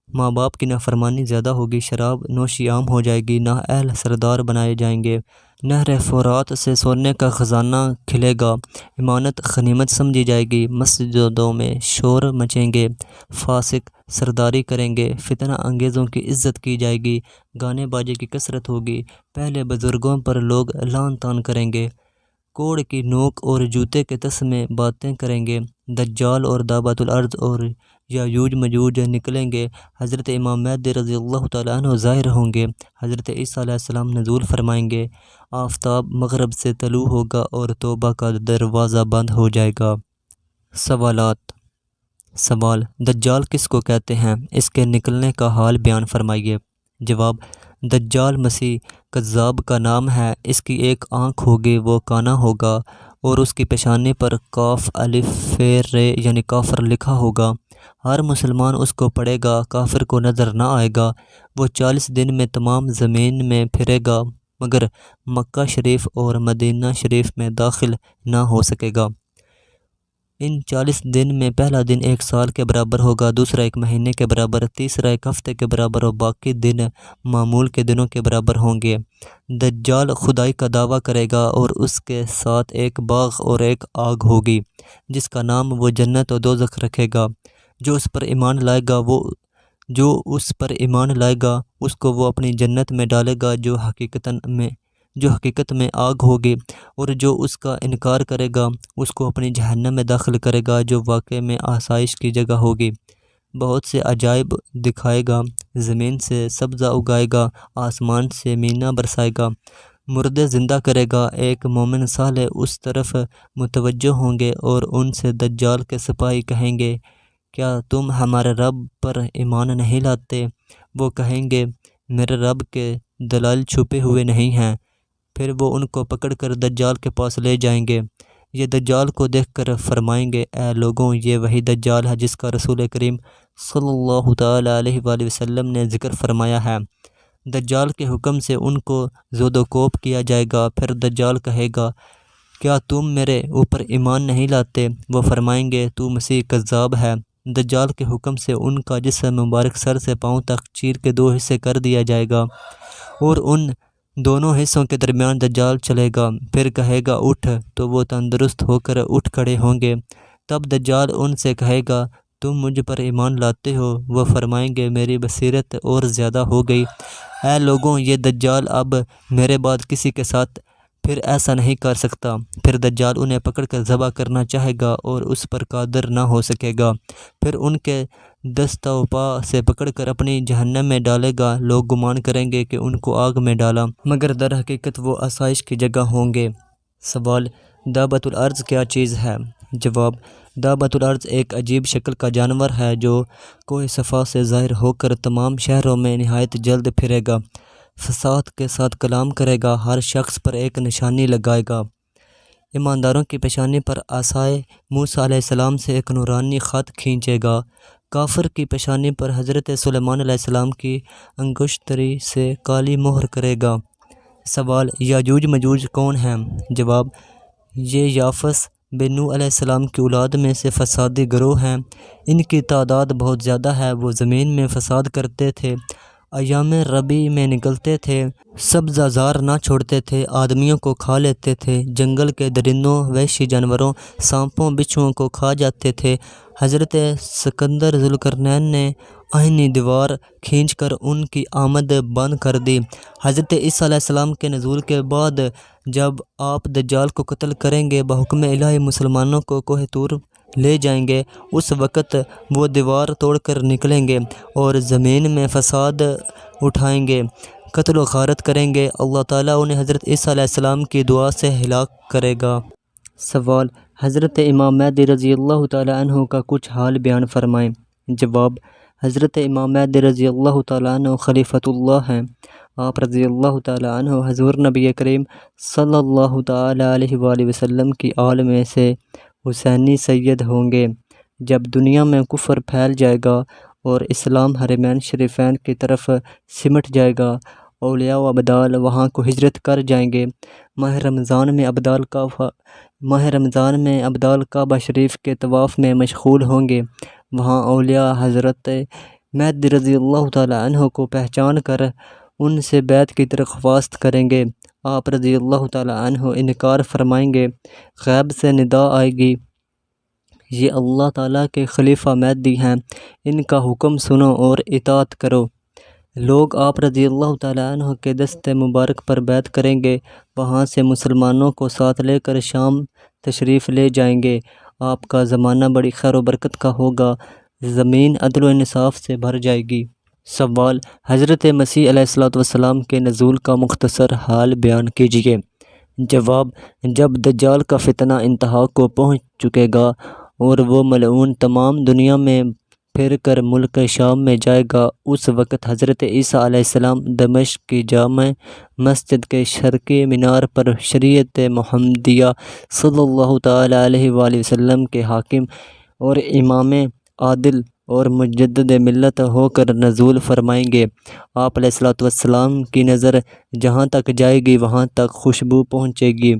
ماں باپ کی نافرمانی زیادہ ہوگی، شراب نوشی عام ہو جائے گی، نااہل سردار بنائے جائیں گے، نہر فرات سے سونے کا خزانہ کھلے گا، امانت غنیمت سمجھی جائے گی، مسجدوں میں شور مچیں گے، فاسق سرداری کریں گے، فتنہ انگیزوں کی عزت کی جائے گی، گانے باجے کی کثرت ہوگی، پہلے بزرگوں پر لوگ لعن طعن کریں گے، کوڑ کی نوک اور جوتے کے تس میں باتیں کریں گے، دجال اور دابت الارض اور یاجوج مجوج نکلیں گے، حضرت امام مہدی رضی اللہ تعالیٰ عنہ ظاہر ہوں گے، حضرت عیسیٰ علیہ السلام نزول فرمائیں گے، آفتاب مغرب سے طلوع ہوگا اور توبہ کا دروازہ بند ہو جائے گا۔ سوالات: سوال: دجال کس کو کہتے ہیں؟ اس کے نکلنے کا حال بیان فرمائیے۔ جواب: دجال مسیح کذاب کا نام ہے، اس کی ایک آنکھ ہوگی، وہ کانا ہوگا اور اس کی پیشانی پر کاف الف ر یعنی کافر لکھا ہوگا، ہر مسلمان اس کو پڑھے گا، کافر کو نظر نہ آئے گا، وہ 40 دن میں تمام زمین میں پھرے گا مگر مکہ شریف اور مدینہ شریف میں داخل نہ ہو سکے گا۔ ان 40 دن میں پہلا دن 1 سال کے برابر ہوگا، دوسرا 1 مہینے کے برابر، تیسرا 1 ہفتے کے برابر اور باقی دن معمول کے دنوں کے برابر ہوں گے۔ دجال خدائی کا دعویٰ کرے گا اور اس کے ساتھ ایک باغ اور ایک آگ ہوگی جس کا نام وہ جنت و دوزخ رکھے گا، جو اس پر ایمان لائے گا اس کو وہ اپنی جنت میں ڈالے گا جو حقیقت میں آگ ہوگی، اور جو اس کا انکار کرے گا اس کو اپنی جہنم میں داخل کرے گا جو واقع میں آسائش کی جگہ ہوگی، بہت سے عجائب دکھائے گا، زمین سے سبزہ اگائے گا، آسمان سے مینا برسائے گا، مردے زندہ کرے گا، ایک مومن صالح اس طرف متوجہ ہوں گے اور ان سے دجال کے سپاہی کہیں گے، کیا تم ہمارے رب پر ایمان نہیں لاتے؟ وہ کہیں گے، میرے رب کے دلائل چھپے ہوئے نہیں ہیں، پھر وہ ان کو پکڑ کر دجال کے پاس لے جائیں گے، یہ دجال کو دیکھ کر فرمائیں گے، اے لوگوں، یہ وہی دجال ہے جس کا رسول کریم صلی اللہ تعالیٰ علیہ وآلہ وسلم نے ذکر فرمایا ہے۔ دجال کے حکم سے ان کو زود و کوب کیا جائے گا، پھر دجال کہے گا، کیا تم میرے اوپر ایمان نہیں لاتے؟ وہ فرمائیں گے، تو مسیح کذاب ہے۔ دجال کے حکم سے ان کا جسم مبارک سر سے پاؤں تک چیر کے 2 حصے کر دیا جائے گا اور ان دونوں حصوں کے درمیان دجال چلے گا، پھر کہے گا اٹھ، تو وہ تندرست ہو کر اٹھ کھڑے ہوں گے، تب دجال ان سے کہے گا، تم مجھ پر ایمان لاتے ہو؟ وہ فرمائیں گے میری بصیرت اور زیادہ ہو گئی۔ اے لوگوں، یہ دجال اب میرے بعد کسی کے ساتھ پھر ایسا نہیں کر سکتا۔ پھر دجال انہیں پکڑ کر ذبح کرنا چاہے گا اور اس پر قادر نہ ہو سکے گا۔ پھر ان کے دست و پا سے پکڑ کر اپنی جہنم میں ڈالے گا۔ لوگ گمان کریں گے کہ ان کو آگ میں ڈالا، مگر در حقیقت وہ آسائش کی جگہ ہوں گے۔ سوال: دابۃ الارض کیا چیز ہے؟ جواب: دابۃ الارض ایک عجیب شکل کا جانور ہے جو کوہ صفا سے ظاہر ہو کر تمام شہروں میں نہایت جلد پھرے گا، فصاحت کے ساتھ کلام کرے گا، ہر شخص پر ایک نشانی لگائے گا۔ ایمانداروں کی پیشانی پر عصائے موسیٰ علیہ السلام سے ایک نورانی خط کھینچے گا۔ کافر کی پیشانی پر حضرت سلیمان علیہ السلام کی انگشتری سے کالی مہر کرے گا۔ سوال: یاجوج ماجوج کون ہیں؟ جواب: یہ یافس بن نوح علیہ السلام کی اولاد میں سے فسادی گروہ ہیں۔ ان کی تعداد بہت زیادہ ہے۔ وہ زمین میں فساد کرتے تھے، ایام ربیع میں نکلتے تھے، سبزہ زار نہ چھوڑتے تھے، آدمیوں کو کھا لیتے تھے، جنگل کے درندوں، وحشی جانوروں، سانپوں، بچھوؤں کو کھا جاتے تھے۔ حضرت سکندر ذوالقرنین نے آہنی دیوار کھینچ کر ان کی آمد بند کر دی۔ حضرت عیسیٰ علیہ السلام کے نزول کے بعد جب آپ دجال کو قتل کریں گے، بحکم الہی مسلمانوں کو کوہ طور لے جائیں گے۔ اس وقت وہ دیوار توڑ کر نکلیں گے اور زمین میں فساد اٹھائیں گے، قتل و غارت کریں گے۔ اللہ تعالیٰ انہیں حضرت عیسیٰ علیہ السلام کی دعا سے ہلاک کرے گا۔ سوال: حضرت امام مہدی رضی اللہ تعالیٰ عنہ کا کچھ حال بیان فرمائیں۔ جواب: حضرت امام مہدی رضی اللہ تعالیٰ عنہ خلیفۃ اللہ ہیں۔ آپ رضی اللہ تعالیٰ عنہ حضور نبی کریم صلی اللہ تعالیٰ علیہ وآلہ وسلم کی آل میں سے حسینی سید ہوں گے۔ جب دنیا میں کفر پھیل جائے گا اور اسلام حرمین شریفین کی طرف سمٹ جائے گا، اولیاء و ابدال وہاں کو ہجرت کر جائیں گے۔ ماہ رمضان میں ابدال کعبہ شریف کے طواف میں مشغول ہوں گے۔ وہاں اولیاء حضرت مہدی رضی اللہ تعالیٰ عنہ کو پہچان کر ان سے بیعت کی درخواست کریں گے۔ آپ رضی اللہ تعالیٰ عنہ انکار فرمائیں گے۔ غیب سے ندا آئے گی، یہ اللہ تعالیٰ کے خلیفہ مہدی ہیں، ان کا حکم سنو اور اطاعت کرو۔ لوگ آپ رضی اللہ تعالیٰ عنہ کے دست مبارک پر بیعت کریں گے۔ وہاں سے مسلمانوں کو ساتھ لے کر شام تشریف لے جائیں گے۔ آپ کا زمانہ بڑی خیر و برکت کا ہوگا، زمین عدل و انصاف سے بھر جائے گی۔ سوال: حضرت مسیح علیہ السلام کے نزول کا مختصر حال بیان کیجیے۔ جواب: جب دجال کا فتنہ انتہا کو پہنچ چکے گا اور وہ ملعون تمام دنیا میں پھر کر ملک شام میں جائے گا، اس وقت حضرت عیسیٰ علیہ السلام دمشق کی جامع مسجد کے شرقی مینار پر شریعت محمدیہ صلی اللہ تعالیٰ علیہ وآلہ وسلم کے حاکم اور امام عادل اور مجدد ملت ہو کر نزول فرمائیں گے۔ آپ علیہ السلام کی نظر جہاں تک جائے گی وہاں تک خوشبو پہنچے گی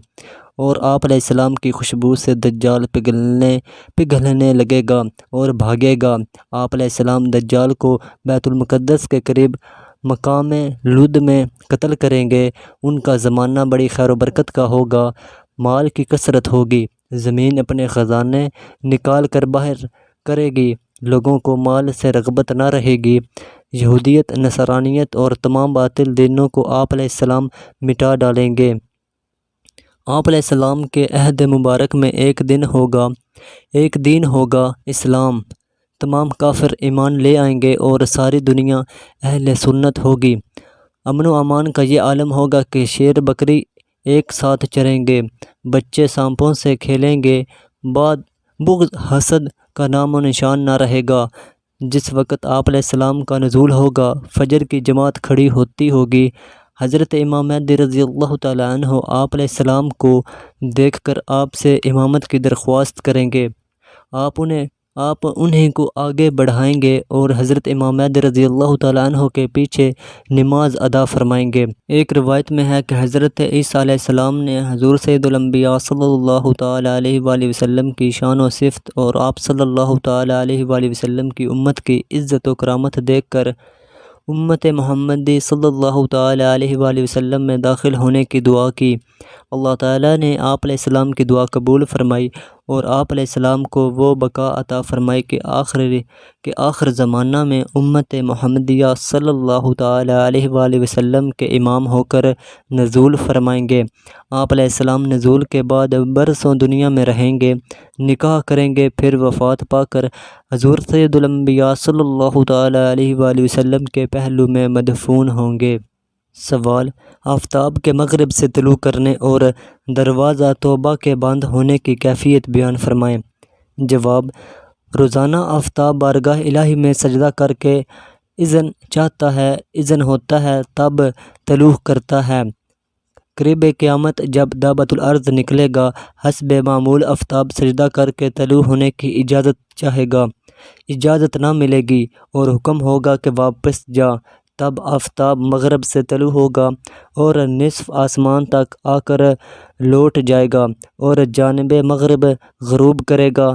اور آپ علیہ السلام کی خوشبو سے دجال پگھلنے لگے گا اور بھاگے گا۔ آپ علیہ السلام دجال کو بیت المقدس کے قریب مقام لد میں قتل کریں گے۔ ان کا زمانہ بڑی خیر و برکت کا ہوگا، مال کی کثرت ہوگی، زمین اپنے خزانے نکال کر باہر کرے گی، لوگوں کو مال سے رغبت نہ رہے گی۔ یہودیت، نصرانیت اور تمام باطل دینوں کو آپ علیہ السلام مٹا ڈالیں گے۔ آپ علیہ السلام کے عہد مبارک میں ایک دین ہوگا اسلام۔ تمام کافر ایمان لے آئیں گے اور ساری دنیا اہل سنت ہوگی۔ امن و امان کا یہ عالم ہوگا کہ شیر بکری ایک ساتھ چریں گے، بچے سانپوں سے کھیلیں گے، بغض حسد کا نام و نشان نہ رہے گا۔ جس وقت آپ علیہ السلام کا نزول ہوگا، فجر کی جماعت کھڑی ہوتی ہوگی۔ حضرت امام مہدی رضی اللہ تعالیٰ عنہ آپ علیہ السلام کو دیکھ کر آپ سے امامت کی درخواست کریں گے۔ آپ انہیں کو آگے بڑھائیں گے اور حضرت امام مہدی رضی اللہ تعالیٰ عنہ کے پیچھے نماز ادا فرمائیں گے۔ ایک روایت میں ہے کہ حضرت عیسیٰ علیہ السلام نے حضور سید الانبیاء صلی اللہ تعالیٰ علیہ وآلہ وسلم کی شان و صفت اور آپ صلی اللہ تعالیٰ علیہ وآلہ وسلم کی امت کی عزت و کرامت دیکھ کر امت محمدی صلی اللہ تعالیٰ علیہ وآلہ وسلم میں داخل ہونے کی دعا کی۔ اللہ تعالیٰ نے آپ علیہ السلام کی دعا قبول فرمائی اور آپ علیہ السلام کو وہ بقا عطا فرمائے کہ آخر زمانہ میں امت محمدیہ صلی اللہ تعالیٰ علیہ وآلہ وسلم کے امام ہو کر نزول فرمائیں گے۔ آپ علیہ السلام نزول کے بعد برسوں دنیا میں رہیں گے، نکاح کریں گے، پھر وفات پا کر حضور سید الانبیاء صلی اللہ تعالیٰ علیہ وآلہ وسلم کے پہلو میں مدفون ہوں گے۔ سوال: آفتاب کے مغرب سے طلوع کرنے اور دروازہ توبہ کے بند ہونے کی کیفیت بیان فرمائیں۔ جواب: روزانہ آفتاب بارگاہ الہی میں سجدہ کر کے اذن ہوتا ہے تب طلوع کرتا ہے۔ قریب قیامت جب دابۃ الارض نکلے گا، حسب معمول آفتاب سجدہ کر کے طلوع ہونے کی اجازت چاہے گا، اجازت نہ ملے گی اور حکم ہوگا کہ واپس جا، تب آفتاب مغرب سے طلوع ہوگا اور نصف آسمان تک آ کر لوٹ جائے گا اور جانب مغرب غروب کرے گا۔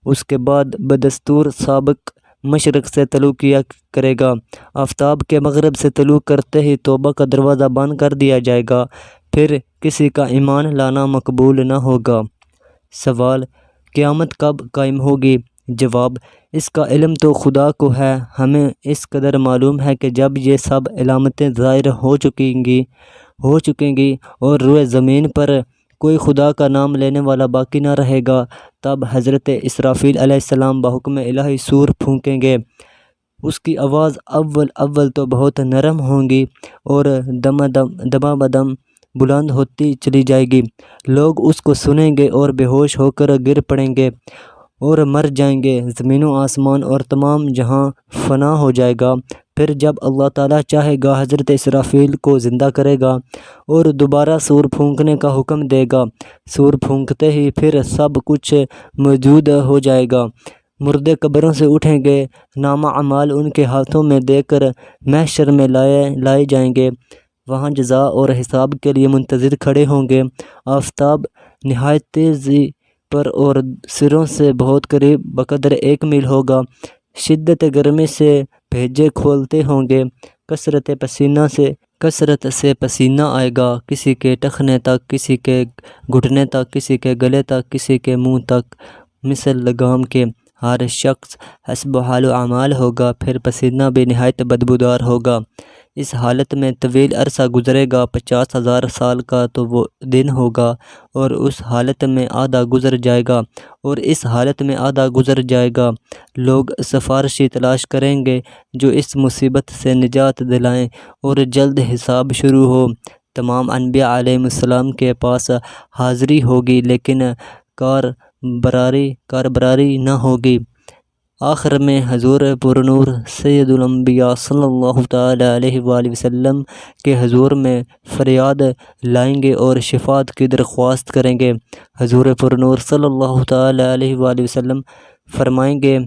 اس کے بعد بدستور سابق مشرق سے طلوع کیا کرے گا۔ آفتاب کے مغرب سے طلوع کرتے ہی توبہ کا دروازہ بند کر دیا جائے گا، پھر کسی کا ایمان لانا مقبول نہ ہوگا۔ سوال: قیامت کب قائم ہوگی؟ جواب: اس کا علم تو خدا کو ہے، ہمیں اس قدر معلوم ہے کہ جب یہ سب علامتیں ظاہر ہو چکیں گی اور روئے زمین پر کوئی خدا کا نام لینے والا باقی نہ رہے گا، تب حضرت اسرافیل علیہ السلام بحکم الہی سور پھونکیں گے۔ اس کی آواز اول تو بہت نرم ہوگی اور دما بدم بلند ہوتی چلی جائے گی۔ لوگ اس کو سنیں گے اور بے ہوش ہو کر گر پڑیں گے اور مر جائیں گے۔ زمین و آسمان اور تمام جہاں فنا ہو جائے گا۔ پھر جب اللہ تعالیٰ چاہے گا حضرت اسرافیل کو زندہ کرے گا اور دوبارہ سور پھونکنے کا حکم دے گا۔ سور پھونکتے ہی پھر سب کچھ موجود ہو جائے گا۔ مردے قبروں سے اٹھیں گے، نامہ اعمال ان کے ہاتھوں میں دے کر محشر میں لائے جائیں گے۔ وہاں جزا اور حساب کے لیے منتظر کھڑے ہوں گے۔ آفتاب نہایت تیزی پر اور سروں سے بہت قریب بقدر 1 میل ہوگا۔ شدت گرمی سے بھیجے کھولتے ہوں گے، کثرت سے پسینہ آئے گا، کسی کے ٹخنے تک، کسی کے گھٹنے تک، کسی کے گلے تک، کسی کے منہ تک، مثل لگام کے۔ ہر شخص حسب حال و اعمال ہوگا، پھر پسینہ بھی نہایت بدبودار ہوگا۔ اس حالت میں طویل عرصہ گزرے گا، 50,000 سال کا تو وہ دن ہوگا، اور اس حالت میں آدھا گزر جائے گا۔ لوگ سفارشی تلاش کریں گے جو اس مصیبت سے نجات دلائیں اور جلد حساب شروع ہو۔ تمام انبیاء علیہ السلام کے پاس حاضری ہوگی لیکن کاربراری نہ ہوگی۔ آخر میں حضور پرنور سید الانبیاء صلی اللہ تعالیٰ علیہ وآلہ وسلم کے حضور میں فریاد لائیں گے اور شفاعت کی درخواست کریں گے۔ حضور پرنور صلی اللہ تعالیٰ علیہ وآلہ وسلم فرمائیں گے: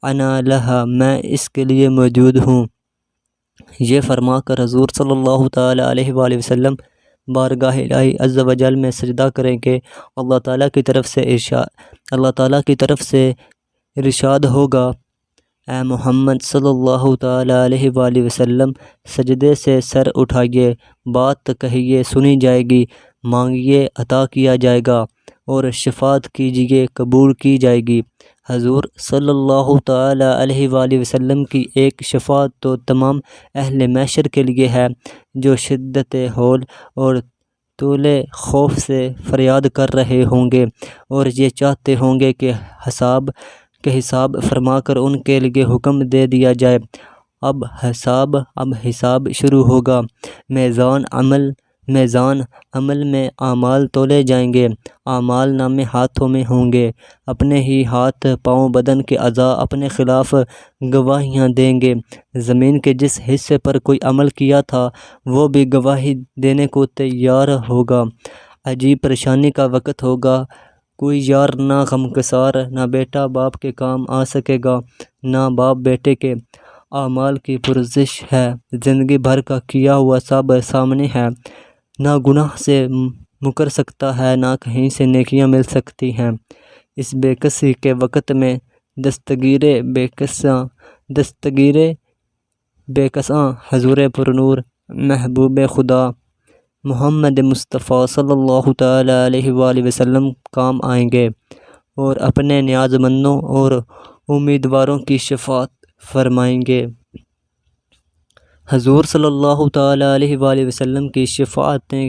انا لہا، میں اس کے لیے موجود ہوں۔ یہ فرما کر حضور صلی اللہ تعالیٰ علیہ وآلہ وسلم بارگاہ الہی عز و جل میں سجدہ کریں گے۔ اللہ تعالیٰ کی طرف سے ارشاد ہوگا: اے محمد صلی اللہ تعالیٰ علیہ وآلہ وسلم، سجدے سے سر اٹھائیے، بات کہیے سنی جائے گی، مانگیے عطا کیا جائے گا، اور شفاعت کیجیے قبول کی جائے گی۔ حضور صلی اللہ تعالیٰ علیہ وآلہ وسلم کی ایک شفاعت تو تمام اہل محشر کے لیے ہے جو شدت ہول اور طول خوف سے فریاد کر رہے ہوں گے اور یہ چاہتے ہوں گے کہ حساب فرما کر ان کے لیے حکم دے دیا جائے۔ اب حساب شروع ہوگا۔ میزان عمل میں اعمال تولے جائیں گے۔ اعمال نامے ہاتھوں میں ہوں گے۔ اپنے ہی ہاتھ پاؤں بدن کے اعضاء اپنے خلاف گواہیاں دیں گے۔ زمین کے جس حصے پر کوئی عمل کیا تھا وہ بھی گواہی دینے کو تیار ہوگا۔ عجیب پریشانی کا وقت ہوگا۔ کوئی یار نہ غمگسار، نہ بیٹا باپ کے کام آ سکے گا، نہ باپ بیٹے کے۔ اعمال کی پرسش ہے، زندگی بھر کا کیا ہوا سب سامنے ہے۔ نہ گناہ سے مکر سکتا ہے، نہ کہیں سے نیکیاں مل سکتی ہیں۔ اس بے کسی کے وقت میں دستگیر بے کساں حضور پرنور محبوب خدا محمد مصطفیٰ صلی اللہ تعالیٰ علیہ وآلہ وسلم کام آئیں گے۔ اور اپنے نیاز مندوں اور امیدواروں کی شفاعت فرمائیں گے۔ حضور صلی اللہ تعالیٰ علیہ وآلہ وسلم کی شفاعتیں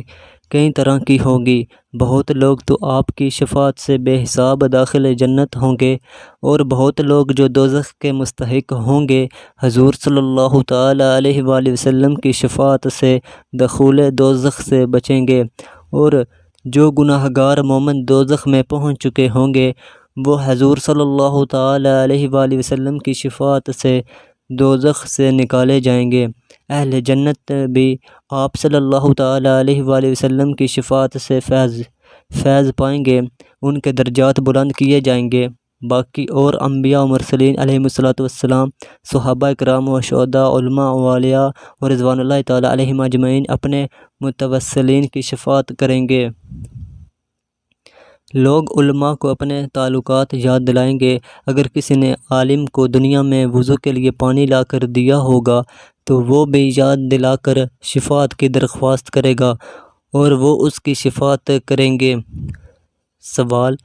کئی طرح کی ہوگی۔ بہت لوگ تو آپ کی شفاعت سے بے حساب داخل جنت ہوں گے، اور بہت لوگ جو دوزخ کے مستحق ہوں گے حضور صلی اللہ تعالیٰ علیہ وآلہ وسلم کی شفاعت سے دخول دوزخ سے بچیں گے، اور جو گناہ گار مومن دوزخ میں پہنچ چکے ہوں گے وہ حضور صلی اللہ تعالیٰ علیہ وآلہ وسلم کی شفاعت سے دوزخ سے نکالے جائیں گے۔ اہل جنت بھی آپ صلی اللہ تعالیٰ علیہ وآلہ وسلم کی شفاعت سے فیض پائیں گے، ان کے درجات بلند کیے جائیں گے۔ باقی اور انبیاء و مرسلین علیہم السلام، صحابہ کرام و شہداء، علماء و اولیاء و رضوان اللہ تعالیٰ علیہم اجمعین اپنے متوسلین کی شفاعت کریں گے۔ لوگ علماء کو اپنے تعلقات یاد دلائیں گے۔ اگر کسی نے عالم کو دنیا میں وضو کے لیے پانی لا کر دیا ہوگا تو وہ بھی یاد دلا کر شفاعت کی درخواست کرے گا اور وہ اس کی شفاعت کریں گے۔ سوال: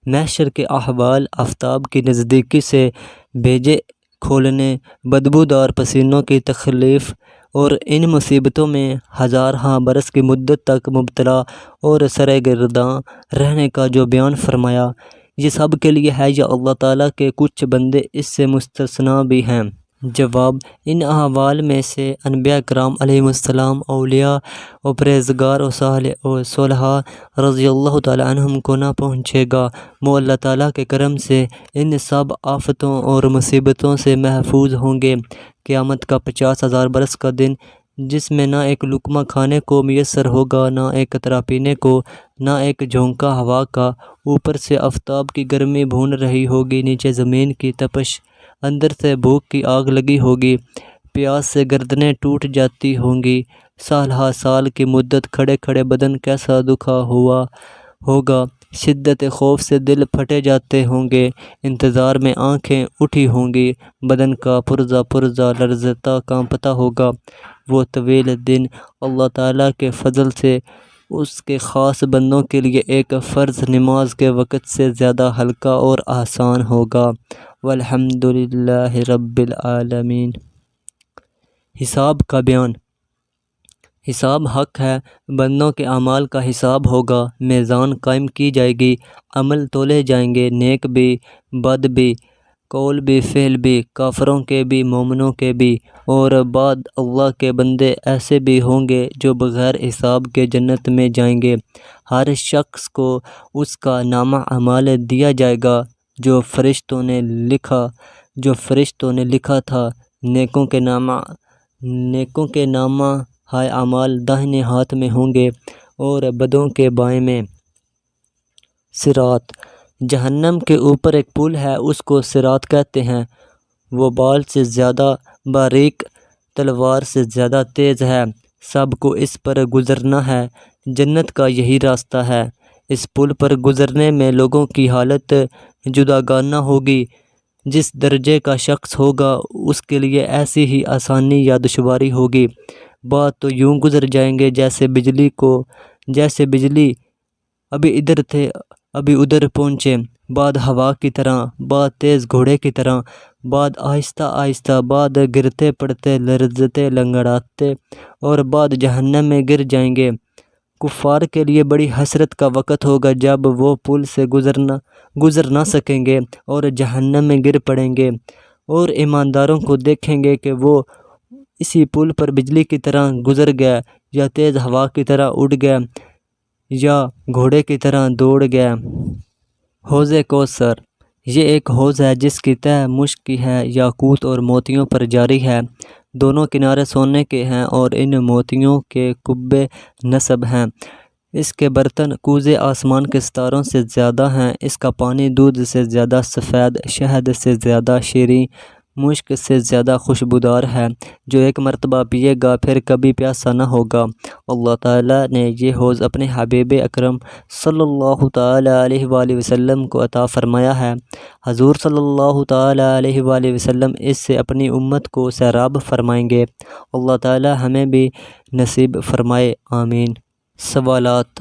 محشر کے احوال آفتاب کی نزدیکی سے بھیجے کھولنے، بدبودار پسینوں کی تکلیف اور ان مصیبتوں میں ہزارہا برس کی مدت تک مبتلا اور سرگرداں رہنے کا جو بیان فرمایا، یہ سب کے لیے ہے یا اللہ تعالیٰ کے کچھ بندے اس سے مستثنیٰ بھی ہیں؟ جواب: ان احوال میں سے انبیاء کرام علیہم السلام، اولیاء و پرہیزگار و صالحاء رضی اللہ تعالیٰ عنہم کو نہ پہنچے گا۔ وہ اللہ تعالیٰ کے کرم سے ان سب آفتوں اور مصیبتوں سے محفوظ ہوں گے۔ قیامت کا 50,000 برس کا دن، جس میں نہ ایک لقمہ کھانے کو میسر ہوگا، نہ ایک قطرہ پینے کو، نہ ایک جھونکا ہوا کا، اوپر سے آفتاب کی گرمی بھون رہی ہوگی، نیچے زمین کی تپش، اندر سے بھوک کی آگ لگی ہوگی، پیاس سے گردنیں ٹوٹ جاتی ہوں گی، سال ہا سال کی مدت کھڑے کھڑے بدن کیسا دکھا ہوا ہوگا، شدت خوف سے دل پھٹے جاتے ہوں گے، انتظار میں آنکھیں اٹھی ہوں گی، بدن کا پرزہ لرزتا کانپتا ہوگا۔ وہ طویل دن اللہ تعالیٰ کے فضل سے اس کے خاص بندوں کے لیے ایک فرض نماز کے وقت سے زیادہ ہلکا اور آسان ہوگا۔ والحمد للہ رب العالمین۔ حساب کا بیان۔ حساب حق ہے، بندوں کے اعمال کا حساب ہوگا، میزان قائم کی جائے گی، عمل تولے جائیں گے، نیک بھی، بد بھی، قول بھی، فعل بھی، کافروں کے بھی، مومنوں کے بھی، اور بعد اللہ کے بندے ایسے بھی ہوں گے جو بغیر حساب کے جنت میں جائیں گے۔ ہر شخص کو اس کا نامہ اعمال دیا جائے گا جو فرشتوں نے لکھا تھا۔ نیکوں کے نامہ ہائے اعمال داہنے ہاتھ میں ہوں گے اور بدوں کے بائیں میں۔ صراط۔ جہنم کے اوپر ایک پل ہے، اس کو صراط کہتے ہیں۔ وہ بال سے زیادہ باریک، تلوار سے زیادہ تیز ہے، سب کو اس پر گزرنا ہے۔ جنت کا یہی راستہ ہے۔ اس پل پر گزرنے میں لوگوں کی حالت جداگانہ ہوگی۔ جس درجے کا شخص ہوگا اس کے لیے ایسی ہی آسانی یا دشواری ہوگی۔ بعد تو یوں گزر جائیں گے جیسے بجلی ابھی ادھر تھے ابھی ادھر پہنچے، بعد ہوا کی طرح، بعد تیز گھوڑے کی طرح، بعد آہستہ آہستہ، بعد گرتے پڑتے لرزتے لنگڑاتے، اور بعد جہنم میں گر جائیں گے۔ کفار کے لیے بڑی حسرت کا وقت ہوگا جب وہ پل سے گزر نہ سکیں گے اور جہنم میں گر پڑیں گے، اور ایمانداروں کو دیکھیں گے کہ وہ اسی پل پر بجلی کی طرح گزر گئے، یا تیز ہوا کی طرح اڑ گئے، یا گھوڑے کی طرح دوڑ گئے۔ حوض کوثر۔ یہ ایک حوض ہے جس کی تہ مشک کی ہے، یاقوت اور موتیوں پر جاری ہے، دونوں کنارے سونے کے ہیں اور ان موتیوں کے کبے نصب ہیں۔ اس کے برتن کوزے آسمان کے ستاروں سے زیادہ ہیں۔ اس کا پانی دودھ سے زیادہ سفید، شہد سے زیادہ شیریں، مشک سے زیادہ خوشبودار ہے۔ جو ایک مرتبہ پیے گا پھر کبھی پیاسا نہ ہوگا۔ اللہ تعالیٰ نے یہ حوض اپنے حبیب اکرم صلی اللہ تعالیٰ علیہ وآلہ وسلم کو عطا فرمایا ہے۔ حضور صلی اللہ تعالیٰ علیہ وآلہ وسلم اس سے اپنی امت کو سیراب فرمائیں گے۔ اللہ تعالیٰ ہمیں بھی نصیب فرمائے، آمین۔ سوالات۔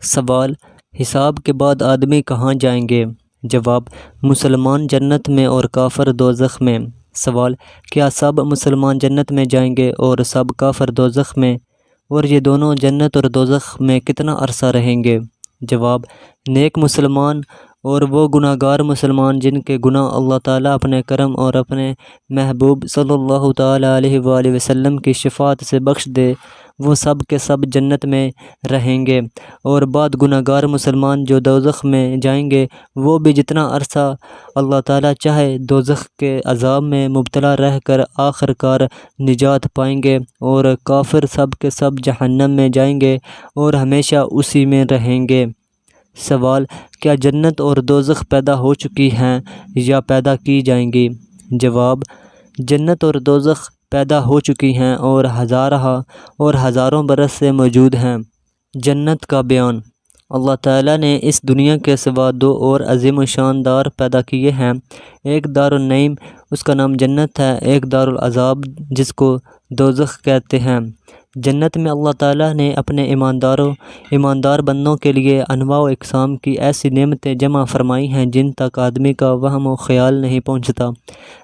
سوال: حساب کے بعد آدمی کہاں جائیں گے؟ جواب: مسلمان جنت میں اور کافر دوزخ میں۔ سوال: کیا سب مسلمان جنت میں جائیں گے اور سب کافر دوزخ میں، اور یہ دونوں جنت اور دوزخ میں کتنا عرصہ رہیں گے؟ جواب: نیک مسلمان اور وہ گناہ گار مسلمان جن کے گناہ اللہ تعالیٰ اپنے کرم اور اپنے محبوب صلی اللہ تعالیٰ علیہ وآلہ وسلم کی شفاعت سے بخش دے، وہ سب کے سب جنت میں رہیں گے، اور بعد گناہ گار مسلمان جو دوزخ میں جائیں گے وہ بھی جتنا عرصہ اللہ تعالیٰ چاہے دوزخ کے عذاب میں مبتلا رہ کر آخر کار نجات پائیں گے، اور کافر سب کے سب جہنم میں جائیں گے اور ہمیشہ اسی میں رہیں گے۔ سوال: کیا جنت اور دوزخ پیدا ہو چکی ہیں یا پیدا کی جائیں گی؟ جواب: جنت اور دوزخ پیدا ہو چکی ہیں اور ہزاروں برس سے موجود ہیں۔ جنت کا بیان: اللہ تعالیٰ نے اس دنیا کے سوا دو اور عظیم و شان دار پیدا کیے ہیں، ایک دار النعیم اس کا نام جنت ہے، ایک دار العذاب جس کو دوزخ کہتے ہیں۔ جنت میں اللہ تعالیٰ نے اپنے ایماندار بندوں کے لیے انواع و اقسام کی ایسی نعمتیں جمع فرمائی ہیں جن تک آدمی کا وہم و خیال نہیں پہنچتا۔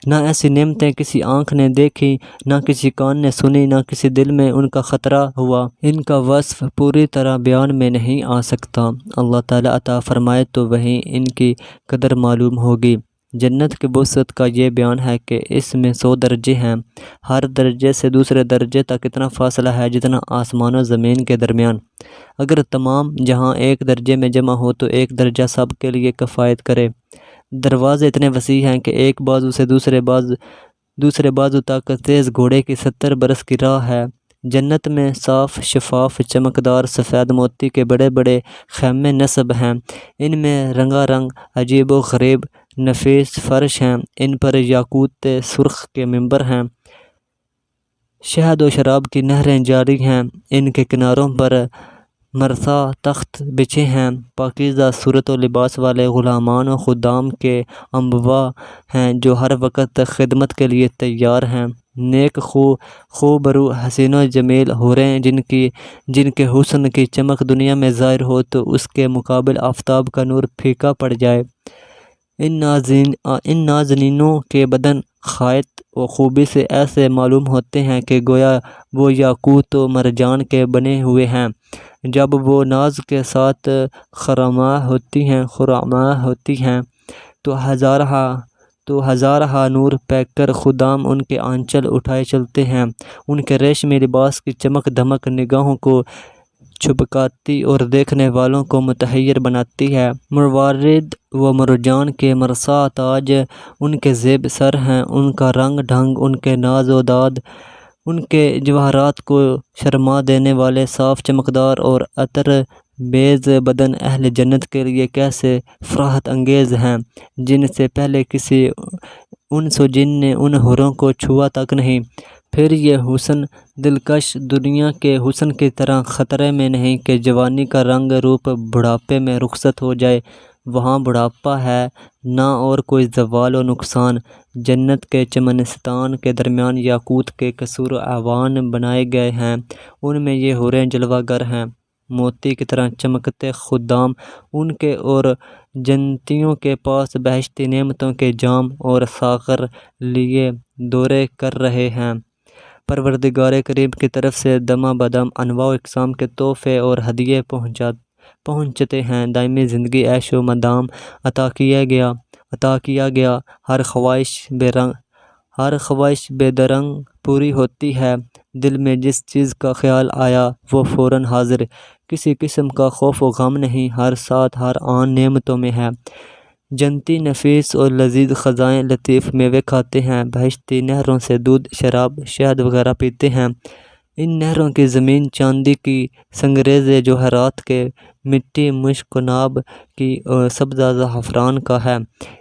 نہ ایسی نعمتیں کسی آنکھ نے دیکھی، نہ کسی کان نے سنی، نہ کسی دل میں ان کا خطرہ ہوا۔ ان کا وصف پوری طرح بیان میں نہیں آ سکتا۔ اللہ تعالیٰ عطا فرمائے تو وہیں ان کی قدر معلوم ہوگی۔ جنت کی وسعت کا یہ بیان ہے کہ اس میں 100 درجے ہیں، ہر درجے سے دوسرے درجے تک اتنا فاصلہ ہے جتنا آسمان و زمین کے درمیان۔ اگر تمام جہاں ایک درجے میں جمع ہو تو ایک درجہ سب کے لیے کفایت کرے۔ دروازے اتنے وسیع ہیں کہ ایک بازو سے دوسرے بازو تک تیز گھوڑے کی 70 برس کی راہ ہے۔ جنت میں صاف شفاف چمکدار سفید موتی کے بڑے بڑے خیمے نصب ہیں، ان میں رنگا رنگ عجیب و غریب نفیس فرش ہیں، ان پر یاقوت سرخ کے ممبر ہیں، شہد و شراب کی نہریں جاری ہیں، ان کے کناروں پر مرصع تخت بچھے ہیں، پاکیزہ صورت و لباس والے غلامان و خدام کے انبواء ہیں جو ہر وقت خدمت کے لیے تیار ہیں، نیک خوبرو حسین و جمیل حوریں جن کے حسن کی چمک دنیا میں ظاہر ہو تو اس کے مقابل آفتاب کا نور پھیکا پڑ جائے۔ ان نازنینوں کے بدن خائط و خوبی سے ایسے معلوم ہوتے ہیں کہ گویا وہ یاقوت و مرجان کے بنے ہوئے ہیں۔ جب وہ ناز کے ساتھ خراماں ہوتی ہیں تو ہزارہا نور پھینک کر خدام ان کے آنچل اٹھائے چلتے ہیں، ان کے ریشمی لباس کی چمک دھمک نگاہوں کو چھبکاتی اور دیکھنے والوں کو متحیر بناتی ہے۔ مروارید و مرجان کے مرصع تاج ان کے زیب سر ہیں، ان کا رنگ ڈھنگ، ان کے ناز و داد، ان کے جواہرات کو شرما دینے والے صاف چمکدار اور عطر بیز بدن اہل جنت کے لیے کیسے فراحت انگیز ہیں جن سے پہلے کسی انس و جن نے ان حوروں کو چھوا تک نہیں۔ پھر یہ حسن دلکش دنیا کے حسن کی طرح خطرے میں نہیں کہ جوانی کا رنگ روپ بڑھاپے میں رخصت ہو جائے، وہاں بڑھاپا ہے نہ اور کوئی زوال و نقصان۔ جنت کے چمنستان کے درمیان یاقوت کے قصور اعوان بنائے گئے ہیں، ان میں یہ حوریں جلوہ گر ہیں، موتی کی طرح چمکتے خدام ان کے اور جنتیوں کے پاس بہشتی نعمتوں کے جام اور ساغر لیے دورے کر رہے ہیں۔ پروردگار کریم کی طرف سے دمہ بدم انواع و اقسام کے تحفے اور ہدیے پہنچتے ہیں، دائمی زندگی عیش و مدام عطا کیا گیا، ہر خواہش بے درنگ پوری ہوتی ہے، دل میں جس چیز کا خیال آیا وہ فوراً حاضر، کسی قسم کا خوف و غم نہیں، ہر ساتھ ہر آن نعمتوں میں ہے۔ جنتی نفیس اور لذیذ غذائیں لطیف میوے کھاتے ہیں، بہشتی نہروں سے دودھ شراب شہد وغیرہ پیتے ہیں، ان نہروں کی زمین چاندی کی سنگریز جوہرات کے، مٹی مشک و ناب کی سبزہ زعفران کا ہے،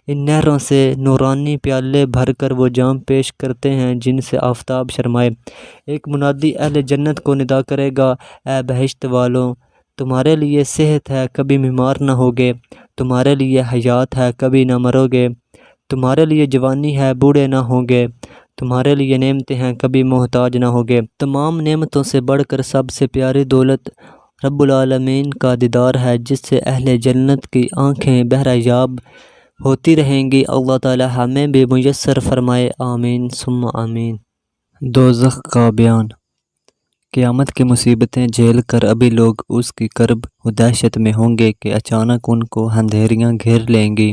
ان نہروں سے نورانی پیالے بھر کر وہ جام پیش کرتے ہیں جن سے آفتاب شرمائے۔ ایک منادی اہل جنت کو ندا کرے گا، اے بہشت والوں، تمہارے لیے صحت ہے، کبھی بیمار نہ ہوگے، تمہارے لیے حیات ہے، کبھی نہ مرو گے، تمہارے لیے جوانی ہے، بوڑھے نہ ہوں گے، تمہارے لیے نعمتیں ہیں، کبھی محتاج نہ ہوگے۔ تمام نعمتوں سے بڑھ کر سب سے پیاری دولت رب العالمین کا دیدار ہے، جس سے اہل جنت کی آنکھیں بہرہ یاب ہوتی رہیں گی۔ اللہ تعالی ہمیں بھی میسر فرمائے، آمین ثم آمین۔ دوزخ کا بیان۔ قیامت کی مصیبتیں جھیل کر ابھی لوگ اس کی کرب و دہشت میں ہوں گے کہ اچانک ان کو اندھیریاں گھیر لیں گی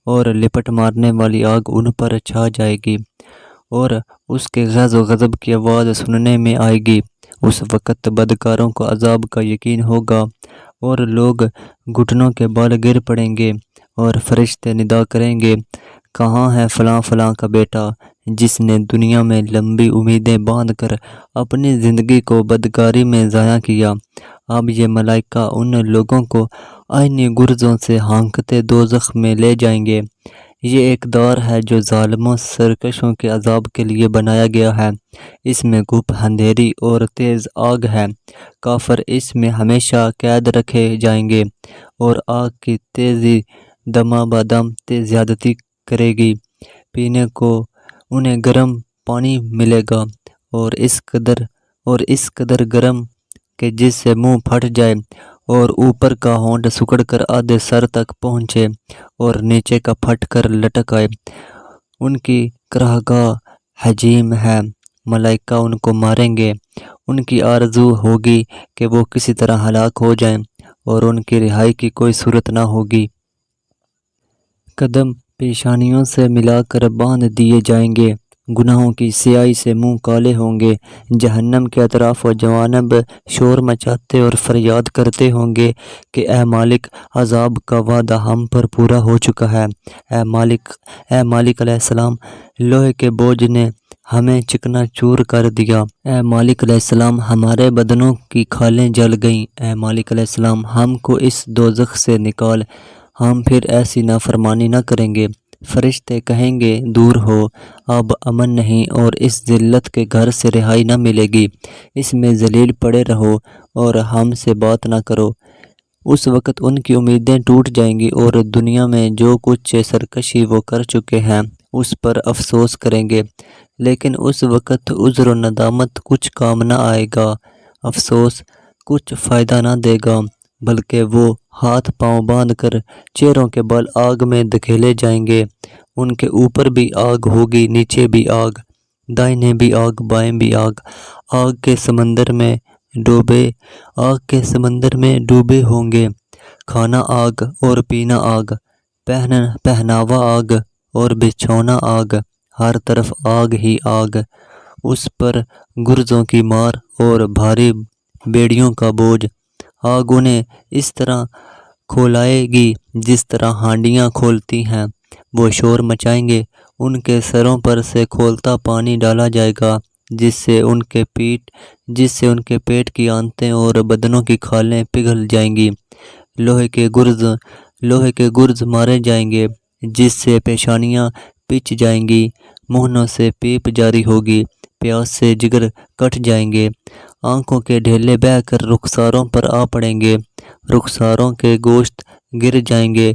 اور لپٹ مارنے والی آگ ان پر چھا جائے گی اور اس کے غیظ و غضب کی آواز سننے میں آئے گی۔ اس وقت بدکاروں کو عذاب کا یقین ہوگا اور لوگ گھٹنوں کے بال گر پڑیں گے اور فرشتے ندا کریں گے، کہاں ہے فلاں فلاں کا بیٹا جس نے دنیا میں لمبی امیدیں باندھ کر اپنی زندگی کو بدکاری میں ضائع کیا۔ اب یہ ملائکہ ان لوگوں کو آئینی گرزوں سے ہانکتے دوزخ میں لے جائیں گے۔ یہ ایک دار ہے جو ظالموں سرکشوں کے عذاب کے لیے بنایا گیا ہے۔ اس میں گھپ اندھیری اور تیز آگ ہے۔ کافر اس میں ہمیشہ قید رکھے جائیں گے اور آگ کی تیزی دمہ بدم زیادتی کرے گی۔ پینے کو انہیں گرم پانی ملے گا اور اس قدر گرم کہ جس سے منہ پھٹ جائے اور اوپر کا ہونٹ سکڑ کر آدھے سر تک پہنچے اور نیچے کا پھٹ کر لٹک آئے۔ ان کی کرہگاہ حجیم ہے، ملائکہ ان کو ماریں گے۔ ان کی آرزو ہوگی کہ وہ کسی طرح ہلاک ہو جائیں اور ان کی رہائی کی کوئی صورت نہ ہوگی۔ قدم پیشانیوں سے ملا کر باندھ دیے جائیں گے، گناہوں کی سیاہی سے منہ کالے ہوں گے۔ جہنم کے اطراف و جوانب شور مچاتے اور فریاد کرتے ہوں گے کہ اے مالک، عذاب کا وعدہ ہم پر پورا ہو چکا ہے۔ اے مالک علیہ السلام، لوہے کے بوجھ نے ہمیں چکنا چور کر دیا۔ اے مالک علیہ السلام، ہمارے بدنوں کی کھالیں جل گئیں۔ اے مالک علیہ السلام، ہم کو اس دوزخ سے نکال، ہم پھر ایسی نافرمانی نہ کریں گے۔ فرشتے کہیں گے دور ہو، اب امن نہیں اور اس ذلت کے گھر سے رہائی نہ ملے گی، اس میں ذلیل پڑے رہو اور ہم سے بات نہ کرو۔ اس وقت ان کی امیدیں ٹوٹ جائیں گی اور دنیا میں جو کچھ سرکشی وہ کر چکے ہیں اس پر افسوس کریں گے، لیکن اس وقت عذر و ندامت کچھ کام نہ آئے گا، افسوس کچھ فائدہ نہ دے گا، بلکہ وہ ہاتھ پاؤں باندھ کر چہروں کے بل آگ میں دھکیلے جائیں گے۔ ان کے اوپر بھی آگ ہوگی، نیچے بھی آگ، دائیں بھی آگ، بائیں بھی آگ، آگ کے سمندر میں ڈوبے ہوں گے۔ کھانا آگ اور پینا آگ، پہناوا آگ اور بچھونا آگ، ہر طرف آگ ہی آگ۔ اس پر گرزوں کی مار اور بھاری بیڑیوں کا بوجھ۔ آگ انہیں اس طرح کھولائے گی جس طرح ہانڈیاں کھولتی ہیں۔ وہ شور مچائیں گے، ان کے سروں پر سے کھولتا پانی ڈالا جائے گا جس سے ان کے پیٹ کی آنتیں اور بدنوں کی کھالیں پگھل جائیں گی۔ لوہے کے گرز مارے جائیں گے جس سے پیشانیاں پچ جائیں گی، منہنوں سے پیپ جاری ہوگی، پیاس سے جگر کٹ جائیں گے، آنکھوں کے ڈھیلے بہہ کر رخساروں پر آ پڑیں گے، رخساروں کے گوشت گر جائیں گے،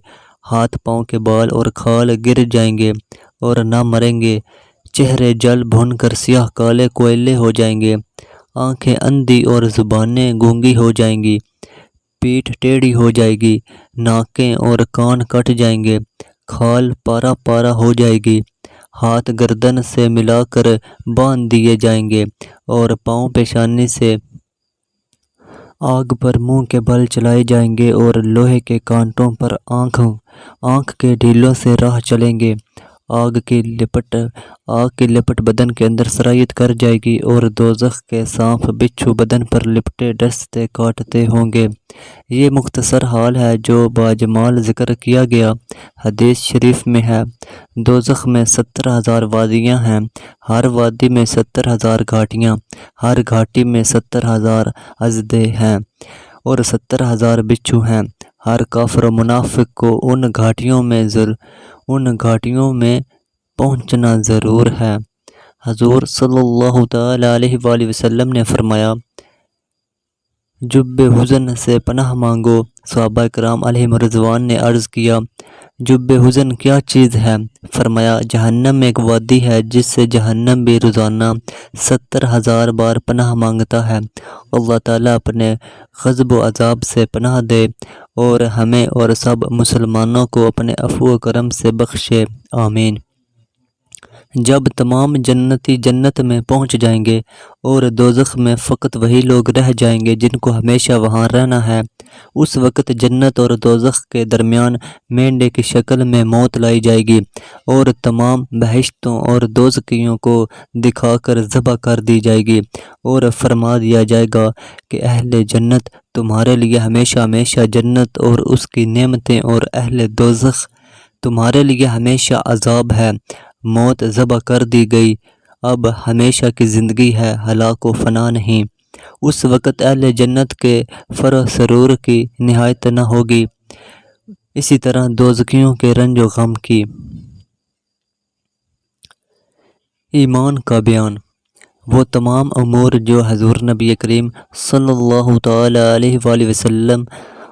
ہاتھ پاؤں کے بال اور کھال گر جائیں گے اور نہ مریں گے، چہرے جل بھن کر سیاہ کالے کوئلے ہو جائیں گے، آنکھیں اندھی اور زبانیں گونگی ہو جائیں گی، پیٹھ ٹیڑھی ہو جائے گی، ناکیں اور کان کٹ جائیں گے، کھال پارا پارا ہو جائے گی، ہاتھ گردن سے ملا کر باندھ دیے جائیں گے اور پاؤں پیشانی سے آگ پر منہ کے بل چلائے جائیں گے اور لوہے کے کانٹوں پر آنکھ کے ڈھیلوں سے راہ چلیں گے۔ آگ کی لپٹ بدن کے اندر سرایت کر جائے گی اور دوزخ کے سانپ بچھو بدن پر لپٹے ڈستے کاٹتے ہوں گے۔ یہ مختصر حال ہے جو باجمال ذکر کیا گیا۔ حدیث شریف میں ہے، دوزخ میں 70,000 وادیاں ہیں، ہر وادی میں 70,000 گھاٹیاں، ہر گھاٹی میں 70,000 اژدھے ہیں اور 70,000 بچھو ہیں۔ ہر کافر و منافق کو ان گھاٹیوں میں پہنچنا ضرور ہے۔ حضور صلی اللہ تعالی علیہ وآلہ وسلم نے فرمایا، جب حزن سے پناہ مانگو۔ صحابہ کرام علیہم رضوان نے عرض کیا، جب حزن کیا چیز ہے؟ فرمایا، جہنم میں ایک وادی ہے جس سے جہنم بھی روزانہ 70,000 بار پناہ مانگتا ہے۔ اللہ تعالیٰ اپنے غضب و عذاب سے پناہ دے اور ہمیں اور سب مسلمانوں کو اپنے عفو و کرم سے بخشے، آمین۔ جب تمام جنتی جنت میں پہنچ جائیں گے اور دوزخ میں فقط وہی لوگ رہ جائیں گے جن کو ہمیشہ وہاں رہنا ہے، اس وقت جنت اور دوزخ کے درمیان مینڈے کی شکل میں موت لائی جائے گی اور تمام بہشتوں اور دوزخیوں کو دکھا کر ذبح کر دی جائے گی، اور فرما دیا جائے گا کہ اہل جنت تمہارے لیے ہمیشہ ہمیشہ جنت اور اس کی نعمتیں، اور اہل دوزخ تمہارے لیے ہمیشہ عذاب ہے۔ موت ذبح کر دی گئی، اب ہمیشہ کی زندگی ہے، ہلاک و فنا نہیں۔ اس وقت اہل جنت کے فرح سرور کی نہایت نہ ہوگی، اسی طرح دوزخیوں کے رنج و غم کی۔ ایمان کا بیان۔ وہ تمام امور جو حضور نبی کریم صلی اللہ تعالی علیہ وآلہ وسلم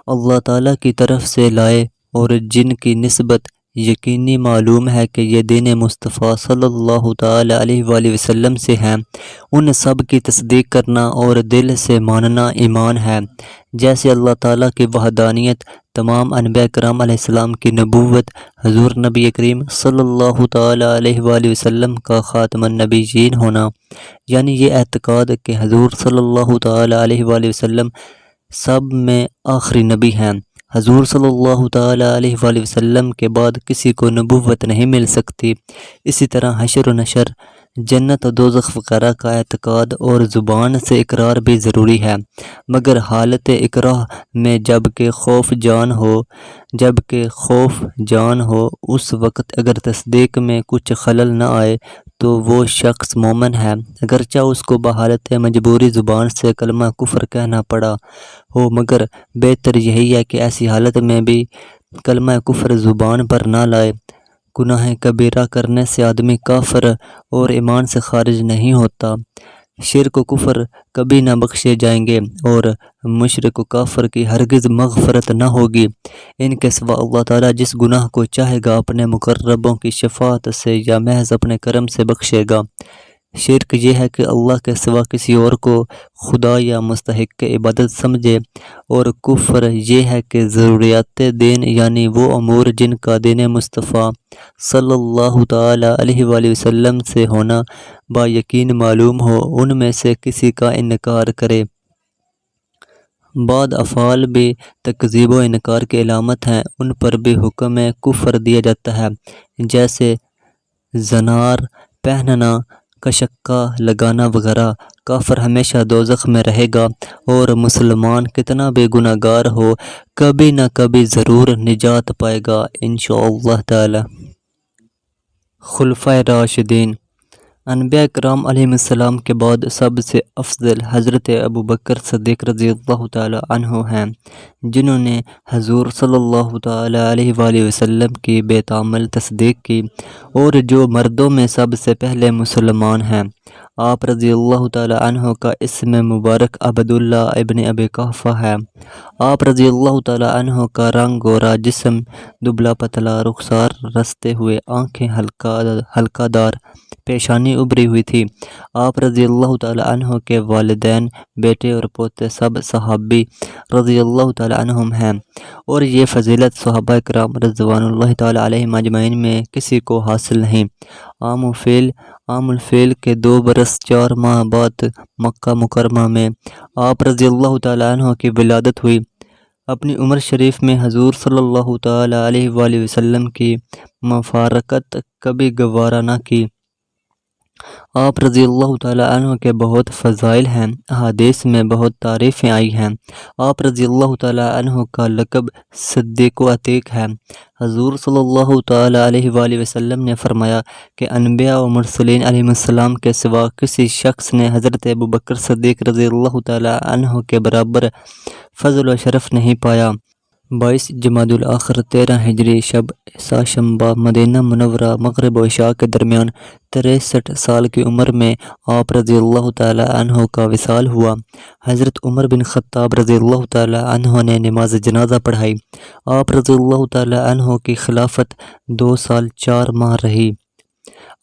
اللہ تعالیٰ کی طرف سے لائے اور جن کی نسبت یقینی معلوم ہے کہ یہ دین مصطفیٰ صلی اللہ تعالی علیہ وآلہ وسلم سے ہیں، ان سب کی تصدیق کرنا اور دل سے ماننا ایمان ہے۔ جیسے اللہ تعالیٰ کی وحدانیت، تمام انبیاء کرام علیہ السلام کی نبوت، حضور نبی کریم صلی اللہ تعالی علیہ وآلہ وسلم کا خاتم النبیین ہونا، یعنی یہ اعتقاد کہ حضور صلی اللہ تعالی علیہ وآلہ وسلم سب میں آخری نبی ہیں۔ حضور صلی اللہ تعالی علیہ وآلہ وسلم کے بعد کسی کو نبوت نہیں مل سکتی۔ اسی طرح حشر و نشر، جنت و دوزخ وغیرہ کا اعتقاد اور زبان سے اقرار بھی ضروری ہے، مگر حالت اکراہ میں جب کہ خوف جان ہو اس وقت اگر تصدیق میں کچھ خلل نہ آئے تو وہ شخص مومن ہے، اگرچہ اس کو بحالت مجبوری زبان سے کلمہ کفر کہنا پڑا ہو، مگر بہتر یہی ہے کہ ایسی حالت میں بھی کلمہ کفر زبان پر نہ لائے۔ گناہ کبیرہ کرنے سے آدمی کافر اور ایمان سے خارج نہیں ہوتا۔ شرک و کفر کبھی نہ بخشے جائیں گے اور مشرک و کافر کی ہرگز مغفرت نہ ہوگی۔ ان کے سوا اللہ تعالیٰ جس گناہ کو چاہے گا اپنے مقربوں کی شفاعت سے یا محض اپنے کرم سے بخشے گا۔ شرک یہ ہے کہ اللہ کے سوا کسی اور کو خدا یا مستحق عبادت سمجھے، اور کفر یہ ہے کہ ضروریات دین یعنی وہ امور جن کا دین مصطفیٰ صلی اللہ تعالی علیہ وآلہ وسلم سے ہونا با یقین معلوم ہو، ان میں سے کسی کا انکار کرے۔ بعض افعال بھی تکذیب و انکار کی علامت ہیں، ان پر بھی حکم کفر دیا جاتا ہے، جیسے زنار پہننا، کشکا لگانا وغیرہ۔ کافر ہمیشہ دوزخ میں رہے گا اور مسلمان کتنا بھی گناہ گار ہو کبھی نہ کبھی ضرور نجات پائے گا انشاءاللہ تعالی۔ خلفائے راشدین۔ انبیاء کرام علیہ السلام کے بعد سب سے افضل حضرت ابوبکر صدیق رضی اللہ تعالی عنہ ہیں، جنہوں نے حضور صلی اللہ تعالی علیہ وآلہ وسلم کی بے تعامل تصدیق کی اور جو مردوں میں سب سے پہلے مسلمان ہیں۔ آپ رضی اللہ تعالی عنہ کا اسم مبارک عبداللہ ابن ابی قحافہ ہے۔ آپ رضی اللہ تعالی عنہ کا رنگ گورا، جسم دبلا پتلا، رخسار رستے ہوئے، آنکھیں حلقہ دار، پیشانی ابری ہوئی تھی۔ آپ رضی اللہ تعالی عنہ کے والدین، بیٹے اور پوتے سب صحابی رضی اللہ تعالی عنہم ہیں، اور یہ فضیلت صحابہ کرام رضوان اللہ تعالی علیہم اجمعین میں کسی کو حاصل نہیں۔ عام الفیل کے 2 برس 4 ماہ بعد مکہ مکرمہ میں آپ رضی اللہ تعالی عنہ کی ولادت ہوئی۔ اپنی عمر شریف میں حضور صلی اللہ تعالی علیہ وآلہ وسلم کی مفارقت کبھی گوارا نہ کی۔ آپ رضی اللہ تعالی عنہ کے بہت فضائل ہیں، احادیث میں بہت تعریفیں آئی ہیں۔ آپ رضی اللہ تعالی عنہ کا لقب صدیق و عتیق ہے۔ حضور صلی اللہ تعالی علیہ وآلہ وسلم نے فرمایا کہ انبیاء و مرسلین علیہ السلام کے سوا کسی شخص نے حضرت ابوبکر صدیق رضی اللہ تعالی عنہ کے برابر فضل و شرف نہیں پایا۔ 22 جمادی الاخر 13 ہجری شب ساشنبہ مدینہ منورہ مغرب و عشاء کے درمیان 63 سال کی عمر میں آپ رضی اللہ تعالی عنہ کا وصال ہوا۔ حضرت عمر بن خطاب رضی اللہ تعالی عنہ نے نماز جنازہ پڑھائی۔ آپ رضی اللہ تعالی عنہ کی خلافت 2 سال 4 ماہ رہی۔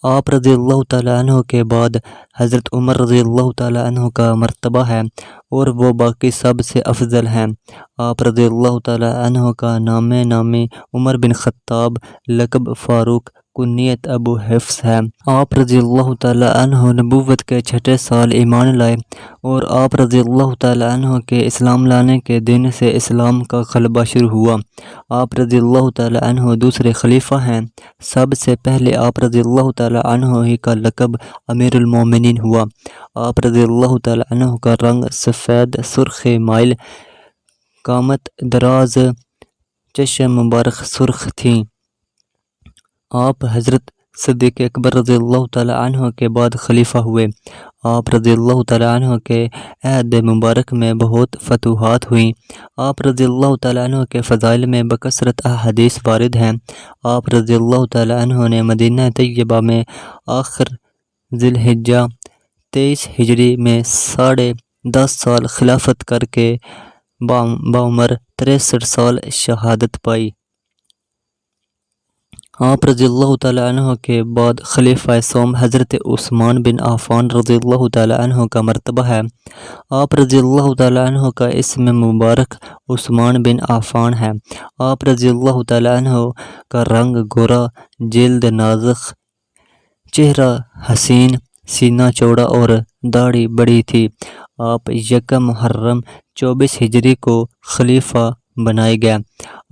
آپ رضی اللہ تعالیٰ عنہ کے بعد حضرت عمر رضی اللہ تعالیٰ عنہ کا مرتبہ ہے اور وہ باقی سب سے افضل ہیں۔ آپ رضی اللہ تعالیٰ عنہ کا نامی عمر بن خطاب، لقب فاروق، کنیت ابو حفص ہے۔ آپ رضی اللہ تعالیٰ عنہ نبوت کے چھٹے سال ایمان لائے اور آپ رضی اللہ تعالیٰ عنہ کے اسلام لانے کے دن سے اسلام کا غلبہ شروع ہوا۔ آپ رضی اللہ تعالیٰ عنہ دوسرے خلیفہ ہیں۔ سب سے پہلے آپ رضی اللہ تعالیٰ عنہ ہی کا لقب امیر المومنین ہوا۔ آپ رضی اللہ تعالیٰ عنہ کا رنگ سفید سرخ مائل، قامت دراز، چشم مبارک سرخ تھیں۔ آپ حضرت صدیق اکبر رضی اللہ تعالیٰ عنہ کے بعد خلیفہ ہوئے۔ آپ رضی اللہ تعالیٰ عنہ کے عہد مبارک میں بہت فتوحات ہوئیں۔ آپ رضی اللہ تعالیٰ عنہ کے فضائل میں بکثرت احادیث وارد ہیں۔ آپ رضی اللہ تعالیٰ عنہ نے مدینہ طیبہ میں آخر ذی الحجہ 23 ہجری میں 10.5 سال خلافت کر کے بعمر 63 سال شہادت پائی۔ آپ رضی اللہ تعالیٰ عنہ کے بعد خلیفہ سوم حضرت عثمان بن عفان رضی اللہ تعالیٰ عنہ کا مرتبہ ہے۔ آپ رضی اللہ تعالیٰ عنہ کا اسم مبارک عثمان بن عفان ہے۔ آپ رضی اللہ تعالیٰ عنہ کا رنگ گورا، جلد نازک، چہرہ حسین، سینہ چوڑا اور داڑھی بڑی تھی۔ آپ یکم محرم 24 ہجری کو خلیفہ بنائے گئے۔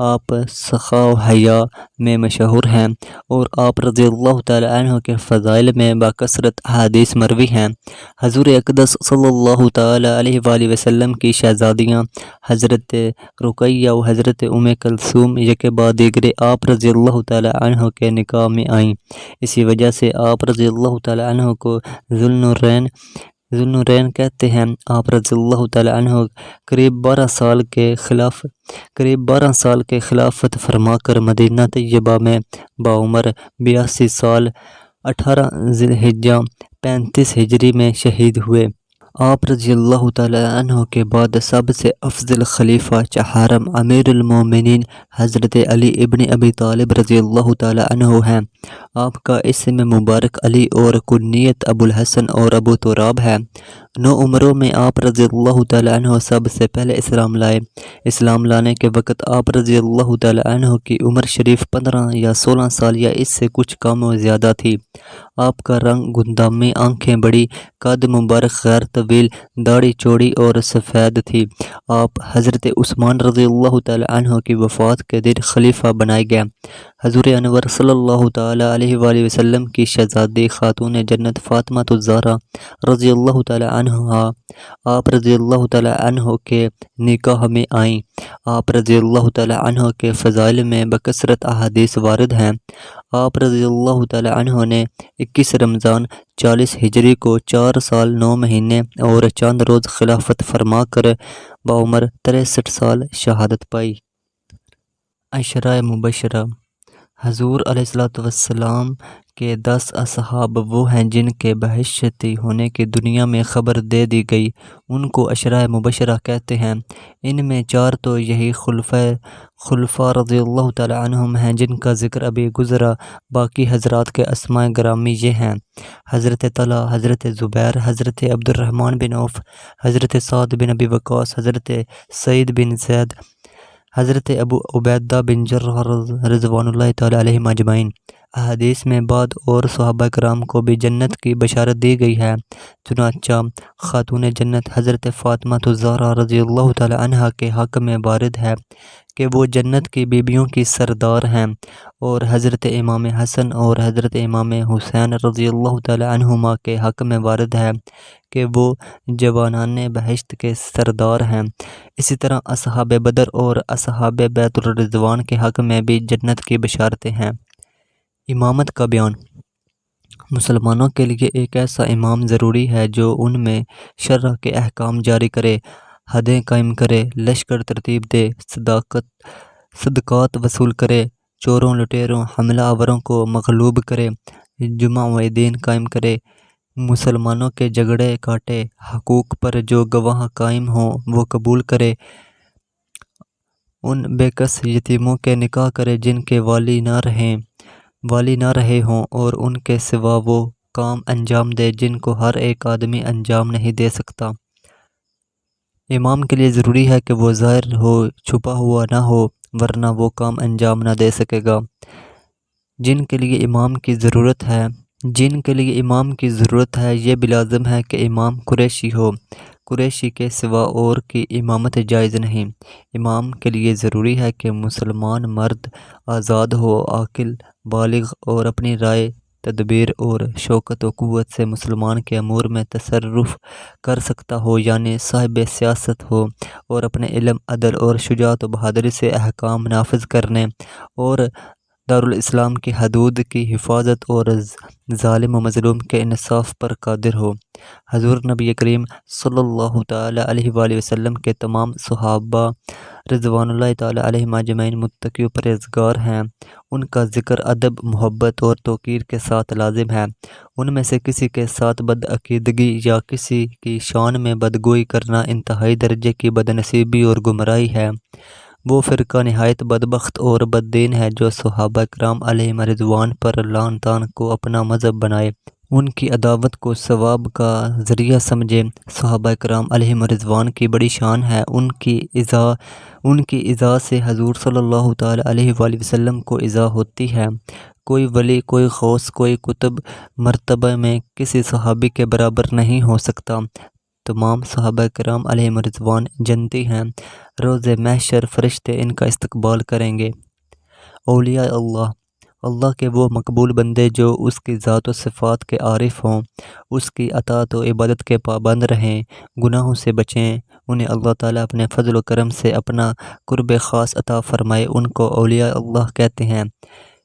آپ سخا و حیا میں مشہور ہیں اور آپ رضی اللہ تعالیٰ عنہ کے فضائل میں بکثرت احادیث مروی ہیں۔ حضور اقدس صلی اللہ تعالیٰ علیہ وآلہ وسلم کی شہزادیاں حضرت رقیہ و حضرت ام کلثوم یکے بعد دیگرے آپ رضی اللہ تعالیٰ عنہ کے نکاح میں آئیں۔ اسی وجہ سے آپ رضی اللہ تعالیٰ عنہ کو ذوالنورین کہتے ہیں۔ آپ رضی اللہ تعالیٰ عنہ قریب 12 سال کے خلافت فرما کر مدینہ طیبہ میں بعمر 82 سال 18 ذی الحجہ 35 ہجری میں شہید ہوئے۔ آپ رضی اللہ تعالیٰ عنہ کے بعد سب سے افضل خلیفہ چہارم امیر المومنین حضرت علی ابن ابی طالب رضی اللہ تعالیٰ عنہ ہیں۔ آپ کا اسم مبارک علی اور کنیت ابو الحسن اور ابو تراب ہے۔ 9 عمروں میں آپ رضی اللہ تعالیٰ عنہ سب سے پہلے اسلام لائے۔ اسلام لانے کے وقت آپ رضی اللہ تعالیٰ عنہ کی عمر شریف 15 یا 16 سال یا اس سے کچھ کم و زیادہ تھی۔ آپ کا رنگ گندامی، آنکھیں بڑی، قد مبارک غیر طویل، داڑھی چوڑی اور سفید تھی۔ آپ حضرت عثمان رضی اللہ تعالیٰ عنہ کی وفات کے دن خلیفہ بنائے گئے۔ حضور انور صلی اللہ تعالیٰ علیہ وآلہ وسلم کی شہزادی خاتون جنت فاطمہ الزہرا رضی اللہ تعالیٰ عنہا آپ رضی اللہ تعالیٰ عنہ کے نکاح میں آئیں۔ آپ رضی اللہ تعالیٰ عنہ کے فضائل میں بکثرت احادیث وارد ہیں۔ آپ رضی اللہ تعالیٰ عنہ نے 21 رمضان 40 ہجری کو 4 سال 9 مہینے اور چند روز خلافت فرما کر بعمر 63 سال شہادت پائی۔ عشرہ مبشرہ۔ حضور علیہ السلام کے 10 اصحاب وہ ہیں جن کے بہشتی ہونے کی دنیا میں خبر دے دی گئی، ان کو عشرہ مبشرہ کہتے ہیں۔ ان میں 4 تو یہی خلفاء رضی اللہ تعالیٰ عنہم ہیں جن کا ذکر ابھی گزرا۔ باقی حضرات کے اسماء گرامی یہ ہیں: حضرت طلحہ، حضرت زبیر، حضرت عبد الرحمن بن عوف، حضرت سعد بن ابی وقاص، حضرت سعید بن زید، حضرت ابو عبیدہ بن جراح رضوان اللہ تعالیٰ علیہم اجمعین۔ احادیث میں بعد اور صحابہ کرام کو بھی جنت کی بشارت دی گئی ہے۔ چنانچہ خاتون جنت حضرت فاطمہ الزہرا رضی اللہ تعالیٰ عنہا کے حق میں وارد ہے کہ وہ جنت کی بیویوں کی سردار ہیں، اور حضرت امام حسن اور حضرت امام حسین رضی اللہ تعالیٰ عنہما کے حق میں وارد ہے کہ وہ جوانان بہشت کے سردار ہیں۔ اسی طرح اصحاب بدر اور اصحاب بیت الرضوان کے حق میں بھی جنت کی بشارتیں ہیں۔ امامت کا بیان۔ مسلمانوں کے لیے ایک ایسا امام ضروری ہے جو ان میں شرع کے احکام جاری کرے، حدیں قائم کرے، لشکر ترتیب دے، صدقات وصول کرے، چوروں لٹیروں حملہ آوروں کو مغلوب کرے، جمعہ و دین قائم کرے، مسلمانوں کے جھگڑے کاٹے، حقوق پر جو گواہ قائم ہوں وہ قبول کرے، ان بے کس یتیموں کے نکاح کرے جن کے والی نہ رہیں، والی نہ رہے ہوں اور ان کے سوا وہ کام انجام دے جن کو ہر ایک آدمی انجام نہیں دے سکتا۔ امام کے لیے ضروری ہے کہ وہ ظاہر ہو، چھپا ہوا نہ ہو، ورنہ وہ کام انجام نہ دے سکے گا۔ جن کے لیے امام کی ضرورت ہے یہ بھی لازم ہے کہ امام قریشی ہو۔ قریشی کے سوا اور کی امامت جائز نہیں۔ امام کے لیے ضروری ہے کہ مسلمان مرد آزاد ہو، عاقل، بالغ اور اپنی رائے، تدبیر اور شوکت و قوت سے مسلمان کے امور میں تصرف کر سکتا ہو، یعنی صاحب سیاست ہو، اور اپنے علم، عدل اور شجاعت و بہادری سے احکام نافذ کرنے اور دارالاسلام کی حدود کی حفاظت اور ظالم و مظلوم کے انصاف پر قادر ہو۔ حضور نبی کریم صلی اللہ تعالی علیہ وآلہ وسلم کے تمام صحابہ رضوان اللہ تعالی علیہم اجمعین متقی و پرہیزگار ہیں۔ ان کا ذکر ادب، محبت اور توقیر کے ساتھ لازم ہے۔ ان میں سے کسی کے ساتھ بدعقیدگی یا کسی کی شان میں بدگوئی کرنا انتہائی درجے کی بدنصیبی اور گمراہی ہے۔ وہ فرقہ نہایت بدبخت اور بددین ہے جو صحابہ کرام علیہم رضوان پر لعن طعن کو اپنا مذہب بنائے، ان کی عداوت کو ثواب کا ذریعہ سمجھے۔ صحابہ کرام علیہم رضوان کی بڑی شان ہے۔ ان کی ایذا سے حضور صلی اللہ تعالی علیہ وآلہ وسلم کو ایذا ہوتی ہے۔ کوئی ولی، کوئی غوث، کوئی قطب مرتبہ میں کسی صحابی کے برابر نہیں ہو سکتا۔ تمام صحابہ کرام علیہم رضوان جنتی ہیں۔ روز محشر فرشتے ان کا استقبال کریں گے۔ اولیاء اللہ کے وہ مقبول بندے جو اس کی ذات و صفات کے عارف ہوں، اس کی اطاعت و عبادت کے پابند رہیں، گناہوں سے بچیں، انہیں اللہ تعالیٰ اپنے فضل و کرم سے اپنا قرب خاص عطا فرمائے، ان کو اولیاء اللہ کہتے ہیں۔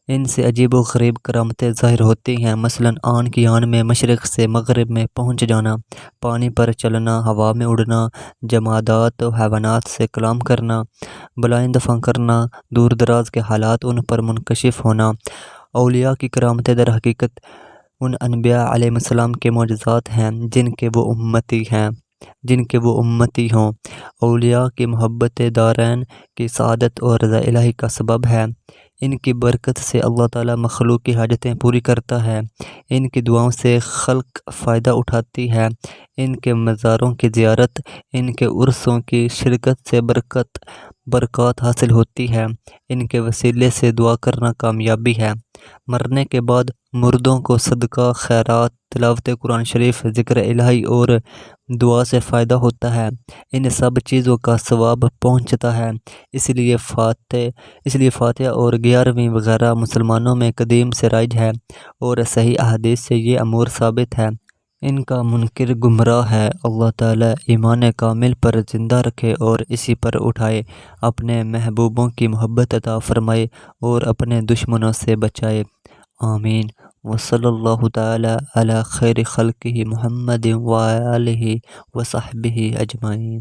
ان سے عجیب و غریب کرامتیں ظاہر ہوتی ہیں، مثلاً آن کی آن میں مشرق سے مغرب میں پہنچ جانا، پانی پر چلنا، ہوا میں اڑنا، جمادات و حیوانات سے کلام کرنا، بلائیں دفع کرنا، دور دراز کے حالات ان پر منکشف ہونا۔ اولیاء کی کرامتیں در حقیقت ان انبیاء علیہ السلام کے معجزات ہیں جن کے وہ امتی ہوں۔ اولیاء کی محبت دارین کی سعادت اور رضا الہی کا سبب ہے۔ ان کی برکت سے اللہ تعالیٰ مخلوق کی حاجتیں پوری کرتا ہے۔ ان کی دعاؤں سے خلق فائدہ اٹھاتی ہے۔ ان کے مزاروں کی زیارت، ان کے عرسوں کی شرکت سے برکات حاصل ہوتی ہے۔ ان کے وسیلے سے دعا کرنا کامیابی ہے۔ مرنے کے بعد مردوں کو صدقہ، خیرات، تلاوت قرآن شریف، ذکر الہی اور دعا سے فائدہ ہوتا ہے۔ ان سب چیزوں کا ثواب پہنچتا ہے۔ اس لیے فاتحہ اور 11ویں وغیرہ مسلمانوں میں قدیم سے رائج ہے اور صحیح احادیث سے یہ امور ثابت ہے۔ ان کا منکر گمراہ ہے۔ اللہ تعالیٰ ایمان کامل پر زندہ رکھے اور اسی پر اٹھائے، اپنے محبوبوں کی محبت عطا فرمائے اور اپنے دشمنوں سے بچائے۔ آمین۔ وصلی اللہ تعالی علی خیر خلقہ محمد وآلہ وصحبہ اجمعین۔